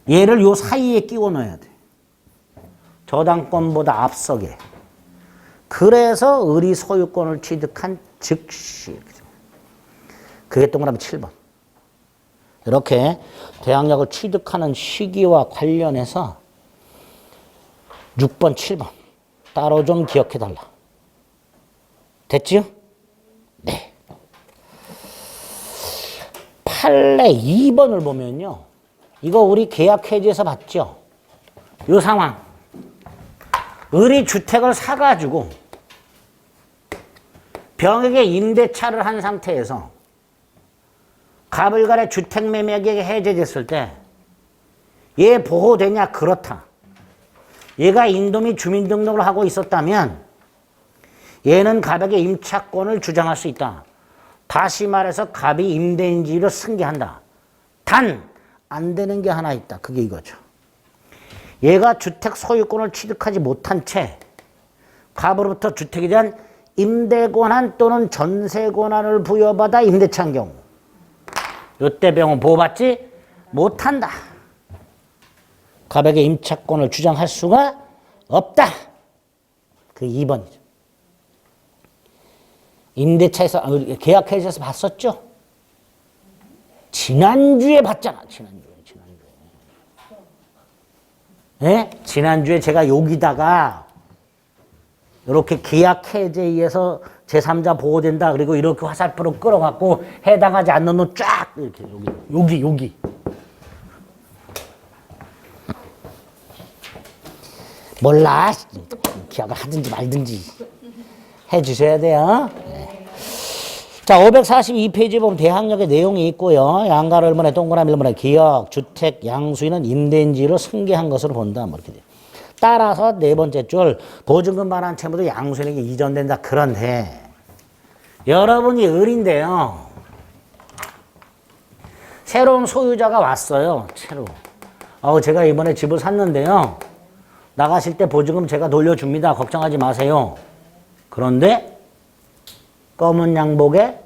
얘를 요 사이에 끼워 넣어야 돼. 저당권보다 앞서게. 그래서 을이 소유권을 취득한 즉시. 그게 동그라미 7번. 이렇게 대항력을 취득하는 시기와 관련해서 6번, 7번 따로 좀 기억해달라. 됐지요? 네. 판례 2번을 보면요. 이거 우리 계약 해지에서 봤죠? 이 상황. 을이 주택을 사가지고 병에게 임대차를 한 상태에서 갑을 간에 주택 매매계획이 해제됐을 때 얘 보호되냐? 그렇다. 얘가 인도미 주민등록을 하고 있었다면 얘는 갑에게 임차권을 주장할 수 있다. 다시 말해서 갑이 임대인지를 승계한다. 단 안 되는 게 하나 있다. 그게 이거죠. 얘가 주택 소유권을 취득하지 못한 채 갑으로부터 주택에 대한 임대 권한 또는 전세 권한을 부여받아 임대차한 경우 이때 병은 보호받지 못한다. 갑에게 임차권을 주장할 수가 없다. 그 2번이죠. 임대차에서 계약 해지에서 봤었죠? 지난주에 봤잖아. 지난주에. 예? 지난주에 제가 여기다가 이렇게 계약 해제에 의해서 제3자 보호된다. 그리고 이렇게 화살표로 끌어갖고 해당하지 않는 놈 쫙 이렇게 여기. 몰라. 기억을 하든지 말든지 해주셔야 돼요. 네. 자, 542페이지에 보면 대항력의 내용이 있고요. 양가 을문에 동그라미 을문에 기역, 주택, 양수인은 임대인지로 승계한 것으로 본다. 뭐 이렇게 돼요. 따라서 네 번째 줄 보증금 반환 채무도 양수인에게 이전된다. 그런데 여러분이 을인데요. 새로운 소유자가 왔어요. 새로. 제가 이번에 집을 샀는데요. 나가실 때 보증금 제가 돌려줍니다. 걱정하지 마세요. 그런데 검은 양복에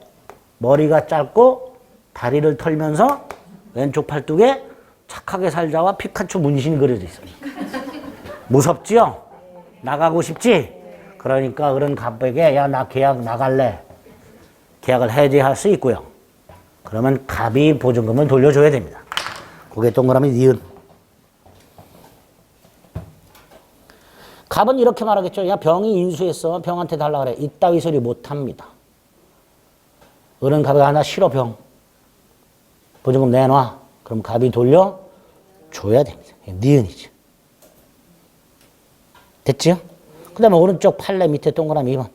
머리가 짧고 다리를 털면서 왼쪽 팔뚝에 착하게 살자와 피카츄 문신이 그려져 있어요. 무섭지요? 나가고 싶지? 그러니까 그런 갑에게 야, 나 계약 나갈래. 계약을 해지할 수 있고요. 그러면 갑이 보증금을 돌려줘야 됩니다. 그게 동그라미 니은. 갑은 이렇게 말하겠죠. 야, 병이 인수했어. 병한테 달라 그래. 이따위 소리 못합니다. 어른 갑이 하나 싫어 병. 보증금 내놔. 그럼 갑이 돌려줘야 됩니다. 니은이죠. 됐지요? 그 다음에 오른쪽 판례 밑에 동그라미 2번.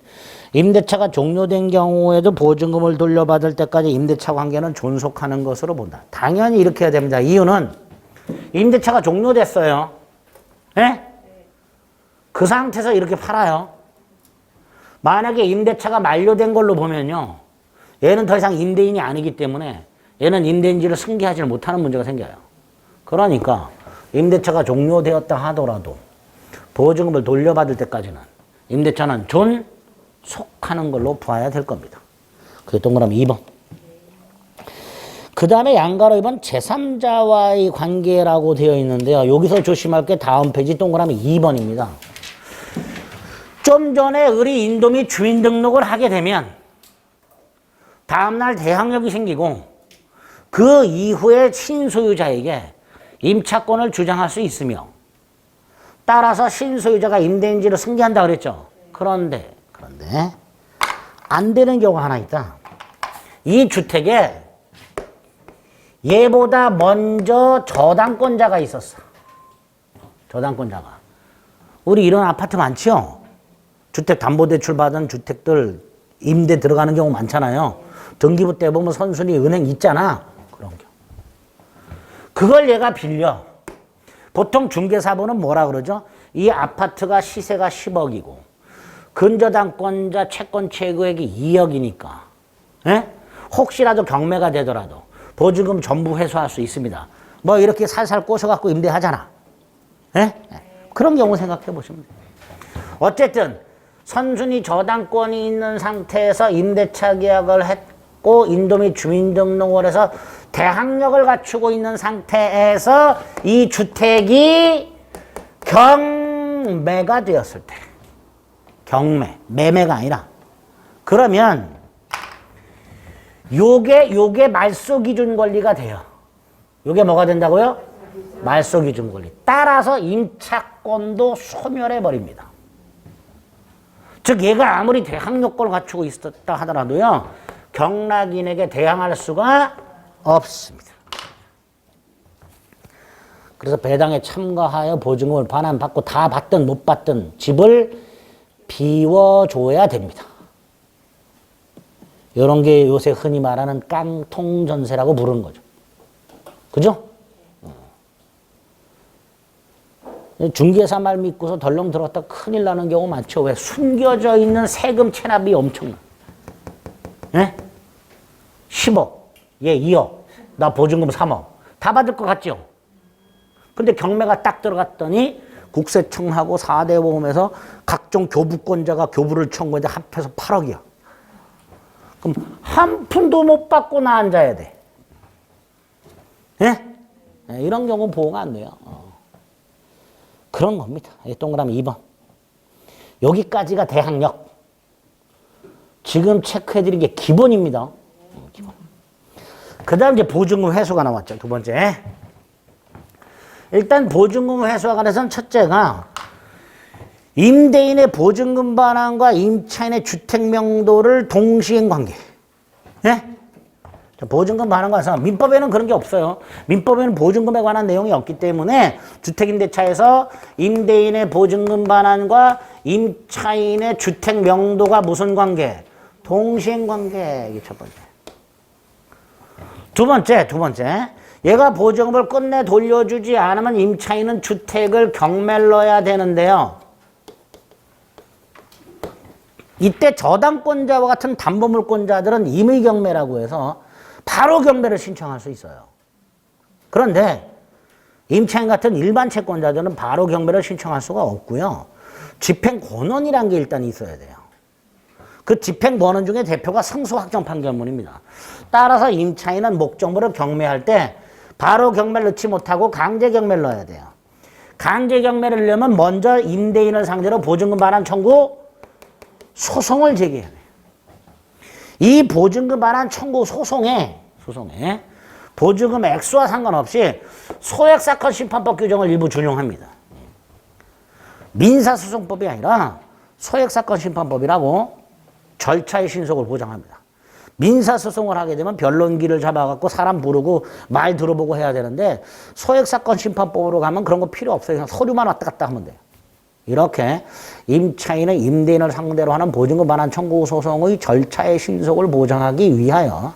임대차가 종료된 경우에도 보증금을 돌려받을 때까지 임대차 관계는 존속하는 것으로 본다. 당연히 이렇게 해야 됩니다. 이유는 임대차가 종료됐어요. 예? 그 상태에서 이렇게 팔아요. 만약에 임대차가 만료된 걸로 보면요. 얘는 더 이상 임대인이 아니기 때문에 얘는 임대인지를 승계하지 못하는 문제가 생겨요. 그러니까 임대차가 종료되었다 하더라도 보증금을 돌려받을 때까지는 임대차는 존속하는 걸로 봐야 될 겁니다. 그게 동그라미 2번. 그 다음에 양가로 2번 제3자와의 관계라고 되어 있는데요. 여기서 조심할 게 다음 페이지 동그라미 2번입니다. 좀 전에 을이 인도미 주민등록을 하게 되면 다음날 대항력이 생기고 그 이후에 신소유자에게 임차권을 주장할 수 있으며 따라서 신소유자가 임대인지를 승계한다 그랬죠. 그런데 안 되는 경우가 하나 있다. 이 주택에 얘보다 먼저 저당권자가 있었어. 저당권자가. 우리 이런 아파트 많지요? 주택담보대출 받은 주택들 임대 들어가는 경우 많잖아요. 등기부 때 보면 선순위 은행 있잖아. 그런 경우. 그걸 얘가 빌려. 보통 중개사보는 뭐라 그러죠? 이 아파트가 시세가 10억이고 근저당권자 채권 최고액이 2억이니까 에? 혹시라도 경매가 되더라도 보증금 전부 회수할 수 있습니다. 뭐 이렇게 살살 꼬셔갖고 임대하잖아. 에? 그런 경우 생각해 보시면 돼요. 어쨌든 선순위 저당권이 있는 상태에서 임대차 계약을 했고 인도미 주민등록을 해서 대항력을 갖추고 있는 상태에서 이 주택이 경매가 되었을 때 경매, 매매가 아니라 그러면 요게 말소 기준 권리가 돼요. 요게 뭐가 된다고요? 말소 기준 권리. 따라서 임차권도 소멸해 버립니다. 즉 얘가 아무리 대항력권을 갖추고 있었다 하더라도요. 경락인에게 대항할 수가 없습니다. 그래서 배당에 참가하여 보증금을 반환받고 다 받든 못 받든 집을 비워줘야 됩니다. 이런 게 요새 흔히 말하는 깡통전세라고 부르는 거죠. 그죠? 중개사 말 믿고서 덜렁 들어갔다 큰일 나는 경우 많죠. 왜? 숨겨져 있는 세금 체납이 엄청나. 예? 10억, 얘 2억, 나 보증금 3억. 다 받을 것 같죠? 근데 경매가 딱 들어갔더니 국세청하고 4대 보험에서 각종 교부권자가 교부를 청구했는데 합해서 8억이야. 그럼 한 푼도 못 받고 나 앉아야 돼. 예? 이런 경우 보호가 안 돼요. 그런 겁니다. 동그라미 2번. 여기까지가 대항력. 지금 체크해드린 게 기본입니다. 기본. 그 다음 이제 보증금 회수가 나왔죠. 두 번째. 일단 보증금 회수와 관해서는 첫째가 임대인의 보증금 반환과 임차인의 주택 명도를 동시행 관계. 예? 보증금 반환과 관해서 민법에는 그런 게 없어요. 민법에는 보증금에 관한 내용이 없기 때문에 주택임대차에서 임대인의 보증금 반환과 임차인의 주택 명도가 무슨 관계? 동시행 관계. 이게 첫 번째. 두 번째. 얘가 보증금을 끝내 돌려주지 않으면 임차인은 주택을 경매를 넣어야 되는데요. 이때 저당권자와 같은 담보물권자들은 임의경매라고 해서 바로 경매를 신청할 수 있어요. 그런데 임차인 같은 일반 채권자들은 바로 경매를 신청할 수가 없고요. 집행권원이라는 게 일단 있어야 돼요. 그 집행권은 중에 대표가 승소확정 판결문입니다. 따라서 임차인은 목적물을 경매할 때 바로 경매를 넣지 못하고 강제 경매를 넣어야 돼요. 강제 경매를 넣으면 먼저 임대인을 상대로 보증금 반환 청구 소송을 제기해야 돼요. 이 보증금 반환 청구 소송에 보증금 액수와 상관없이 소액사건 심판법 규정을 일부 준용합니다. 민사소송법이 아니라 소액사건 심판법이라고 절차의 신속을 보장합니다. 민사소송을 하게 되면 변론기를 잡아갖고 사람 부르고 말 들어보고 해야 되는데 소액사건 심판법으로 가면 그런 거 필요 없어요. 그냥 서류만 왔다 갔다 하면 돼요. 이렇게 임차인은 임대인을 상대로 하는 보증금 반환 청구 소송의 절차의 신속을 보장하기 위하여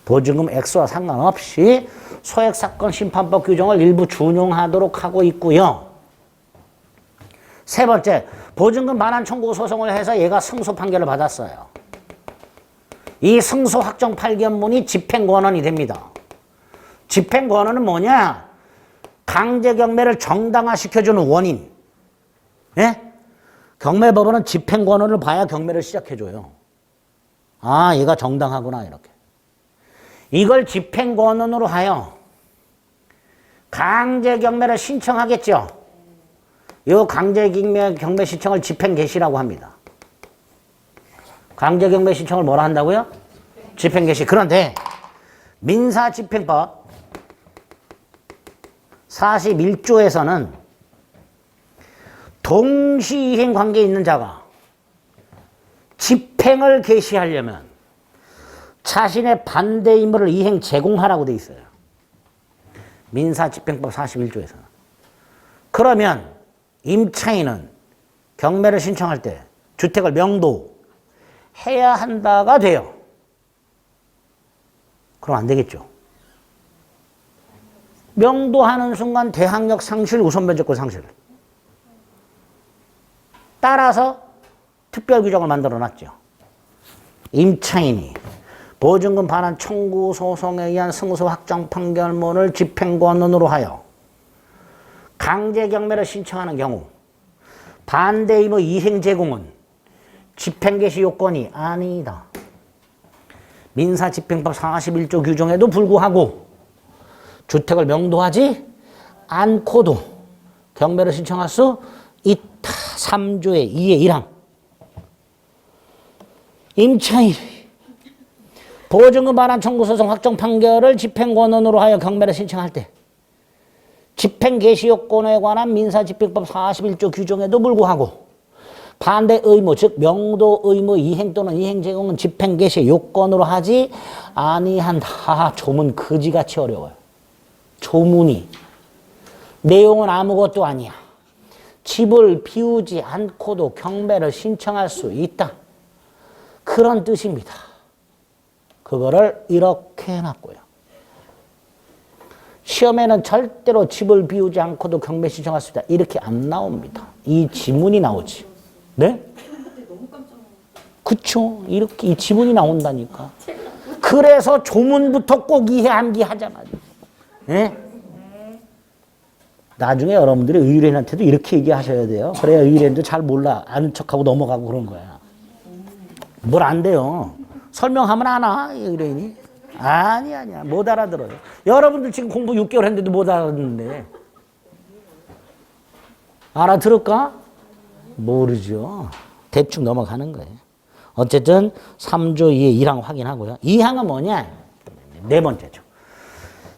보증금 액수와 상관없이 소액사건 심판법 규정을 일부 준용하도록 하고 있고요. 세 번째, 보증금 반환 청구 소송을 해서 얘가 승소 판결을 받았어요. 이 승소 확정 판결문이 집행권원이 됩니다. 집행권원은 뭐냐? 강제 경매를 정당화시켜주는 원인. 예? 경매법원은 집행권원을 봐야 경매를 시작해줘요. 아, 얘가 정당하구나, 이렇게. 이걸 집행권원으로 하여 강제 경매를 신청하겠죠. 이 강제 경매 신청을 집행개시라고 합니다. 강제 경매 신청을 뭐라 한다고요? 집행개시. 그런데 민사집행법 41조에서는 동시이행 관계에 있는 자가 집행을 개시하려면 자신의 반대 의무를 이행 제공하라고 돼 있어요. 민사집행법 41조에서는. 그러면 임차인은 경매를 신청할 때 주택을 명도해야 한다가 돼요. 그럼 안 되겠죠. 명도하는 순간 대항력 상실, 우선변제권 상실. 따라서 특별규정을 만들어 놨죠. 임차인이 보증금 반환 청구 소송에 의한 승소 확정 판결문을 집행권원으로 하여 강제 경매를 신청하는 경우 반대 의무 이행 제공은 집행개시 요건이 아니다. 민사집행법 41조 규정에도 불구하고 주택을 명도하지 않고도 경매를 신청할 수 있다. 3조의 2의 1항. 임차인이 보증금 반환 청구 소송 확정 판결을 집행권원으로 하여 경매를 신청할 때 집행 개시 요건에 관한 민사집행법 41조 규정에도 불구하고 반대 의무, 즉 명도 의무 이행 또는 이행 제공은 집행 개시 요건으로 하지 아니한다. 조문 그지같이 어려워요. 조문이. 내용은 아무것도 아니야. 집을 비우지 않고도 경매를 신청할 수 있다. 그런 뜻입니다. 그거를 이렇게 해놨고요. 시험에는 절대로 집을 비우지 않고도 경매 신청할 수 있다. 이렇게 안 나옵니다. 이 지문이 나오지. 네? 그쵸. 이렇게 이 지문이 나온다니까. 그래서 조문부터 꼭 이해 암기하잖아요. 네? 나중에 여러분들이 의뢰인한테도 이렇게 얘기하셔야 돼요. 그래야 의뢰인도 잘 몰라. 아는 척하고 넘어가고 그런 거야. 뭘 안 돼요. 설명하면 아나, 의뢰인이. 아니야. 못 알아들어요. 여러분들 지금 공부 6개월 했는데도 못 알아듣는데. 알아들을까? 모르죠. 대충 넘어가는 거예요. 어쨌든 3조 2의 1항 확인하고요. 2항은 뭐냐? 네 번째죠.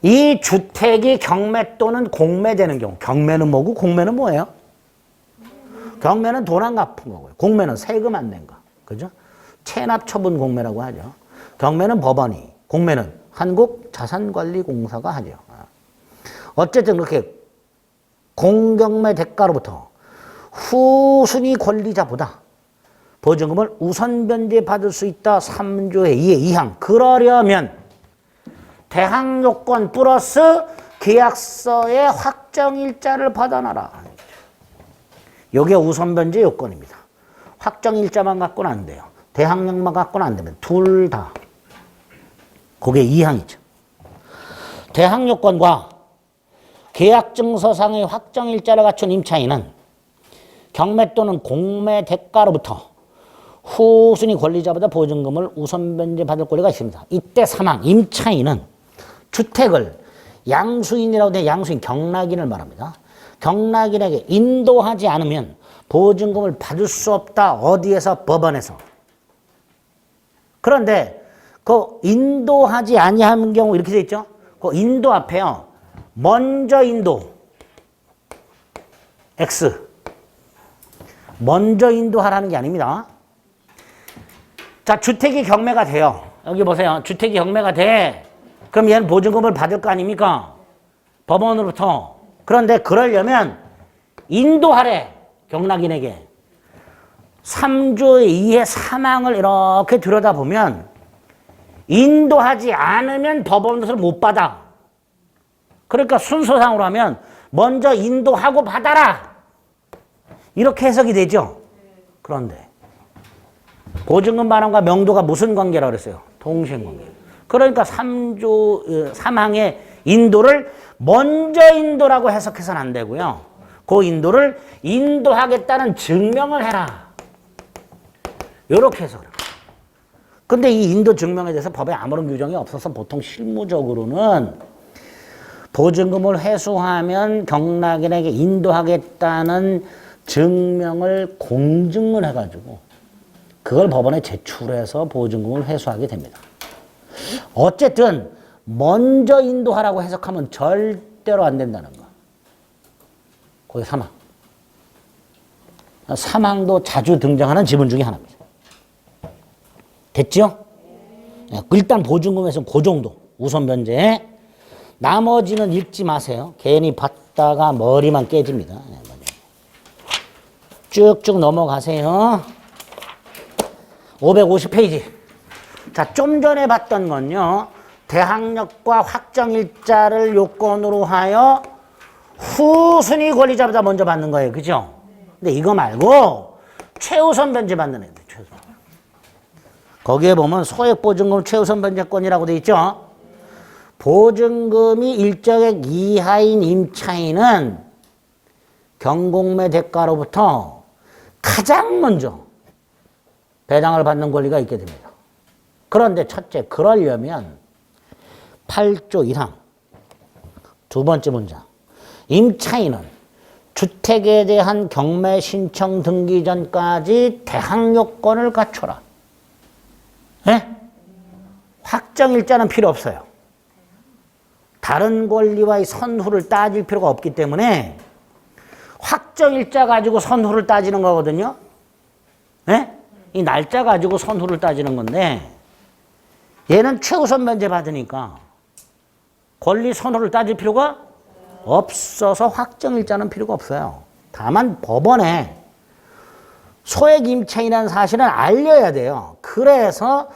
이 주택이 경매 또는 공매되는 경우. 경매는 뭐고 공매는 뭐예요? 경매는 돈 안 갚은 거고요. 공매는 세금 안 낸 거. 그죠? 체납처분 공매라고 하죠. 경매는 법원이, 공매는 한국자산관리공사가 하죠. 어쨌든 그렇게 공경매 대가로부터 후순위 권리자보다 보증금을 우선 변제받을 수 있다. 3조의 2의 2항. 그러려면 대항요건 플러스 계약서의 확정일자를 받아놔라. 이게 우선 변제 요건입니다. 확정일자만 갖고는 안 돼요. 대항력만 갖고는 안 되면 둘 다. 그게 2항이죠. 대항요건과 계약증서상의 확정일자를 갖춘 임차인은 경매 또는 공매 대가로부터 후순위 권리자보다 보증금을 우선 변제받을 권리가 있습니다. 이때 사망, 임차인은 주택을 양수인이라고 돼 양수인, 경락인을 말합니다. 경락인에게 인도하지 않으면 보증금을 받을 수 없다. 어디에서? 법원에서. 그런데 그 인도하지 아니하는 경우 이렇게 돼 있죠. 그 인도 앞에요. 먼저 인도 X. 먼저 인도하라는 게 아닙니다. 자, 주택이 경매가 돼요. 여기 보세요. 주택이 경매가 돼. 그럼 얘는 보증금을 받을 거 아닙니까? 법원으로부터. 그런데 그러려면 인도하래. 경락인에게. 3조 2의 사망을 이렇게 들여다보면 인도하지 않으면 법원으로서 못 받아. 그러니까 순서상으로 하면 먼저 인도하고 받아라. 이렇게 해석이 되죠. 그런데 보증금 반환과 명도가 무슨 관계라고 그랬어요? 동시행관계. 그러니까 3조 사망의 인도를 먼저 인도라고 해석해서는 안 되고요. 그 인도를 인도하겠다는 증명을 해라. 이렇게 해석을. 근데 이 인도 증명에 대해서 법에 아무런 규정이 없어서 보통 실무적으로는 보증금을 회수하면 경락인에게 인도하겠다는 증명을 공증을 해가지고 그걸 법원에 제출해서 보증금을 회수하게 됩니다. 어쨌든 먼저 인도하라고 해석하면 절대로 안 된다는 거. 거기 사망. 사망도 자주 등장하는 지분 중에 하나입니다. 됐죠? 일단 보증금에서는 그 정도 우선 변제. 나머지는 읽지 마세요. 괜히 봤다가 머리만 깨집니다. 쭉쭉 넘어가세요. 550페이지. 자, 좀 전에 봤던 건요. 대항력과 확정일자를 요건으로 하여 후순위 권리자보다 먼저 받는 거예요. 그죠? 근데 이거 말고 최우선 변제 받는 애들. 최우선. 거기에 보면 소액보증금 최우선 변제권이라고 돼 있죠. 보증금이 일정액 이하인 임차인은 경공매 대가로부터 가장 먼저 배당을 받는 권리가 있게 됩니다. 그런데 첫째, 그러려면 8조 1항 두 번째 문장. 임차인은 주택에 대한 경매 신청 등기 전까지 대항요건을 갖춰라. 네? 확정일자는 필요 없어요. 다른 권리와의 선후를 따질 필요가 없기 때문에 확정일자 가지고 선후를 따지는 거거든요. 네? 이 날짜 가지고 선후를 따지는 건데 얘는 최우선 변제 받으니까 권리 선후를 따질 필요가 없어서 확정일자는 필요가 없어요. 다만 법원에 소액 임차인이라는 사실은 알려야 돼요. 그래서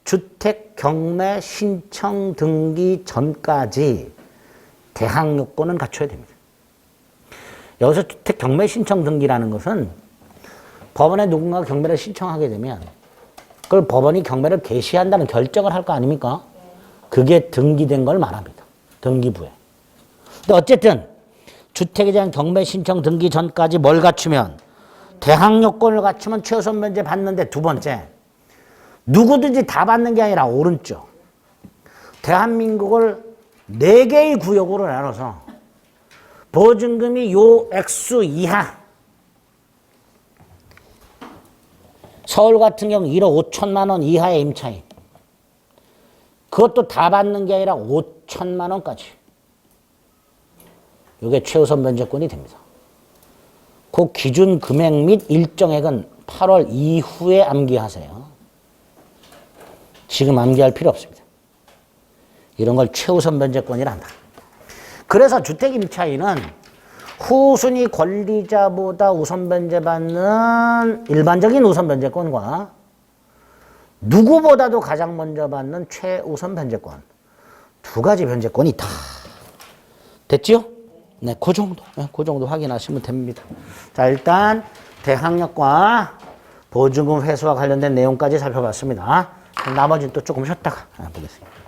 주택 경매 신청 등기 전까지 대항 요건은 갖춰야 됩니다. 여기서 주택 경매 신청 등기라는 것은 법원에 누군가가 경매를 신청하게 되면 그걸 법원이 경매를 개시한다는 결정을 할 거 아닙니까? 그게 등기된 걸 말합니다. 등기부에. 근데 어쨌든 주택에 대한 경매 신청 등기 전까지 뭘 갖추면 대항 요건을 갖추면 최우선 변제 받는데 두 번째 누구든지 다 받는 게 아니라 오른쪽 대한민국을 4개의 구역으로 나눠서 보증금이 요 액수 이하 서울 같은 경우 1억 5천만 원 이하의 임차인 그것도 다 받는 게 아니라 5천만 원까지 이게 최우선 변제권이 됩니다. 그 기준 금액 및 일정액은 8월 이후에 암기하세요. 지금 암기할 필요 없습니다. 이런 걸 최우선 변제권이라 한다. 그래서 주택 임차인은 후순위 권리자보다 우선 변제받는 일반적인 우선 변제권과 누구보다도 가장 먼저 받는 최우선 변제권 두 가지 변제권이 있다. 됐죠? 네, 그 정도. 네, 그 정도 확인하시면 됩니다. 자, 일단 대항력과 보증금 회수와 관련된 내용까지 살펴봤습니다. 나머지는 또 조금 쉬었다가 보겠습니다.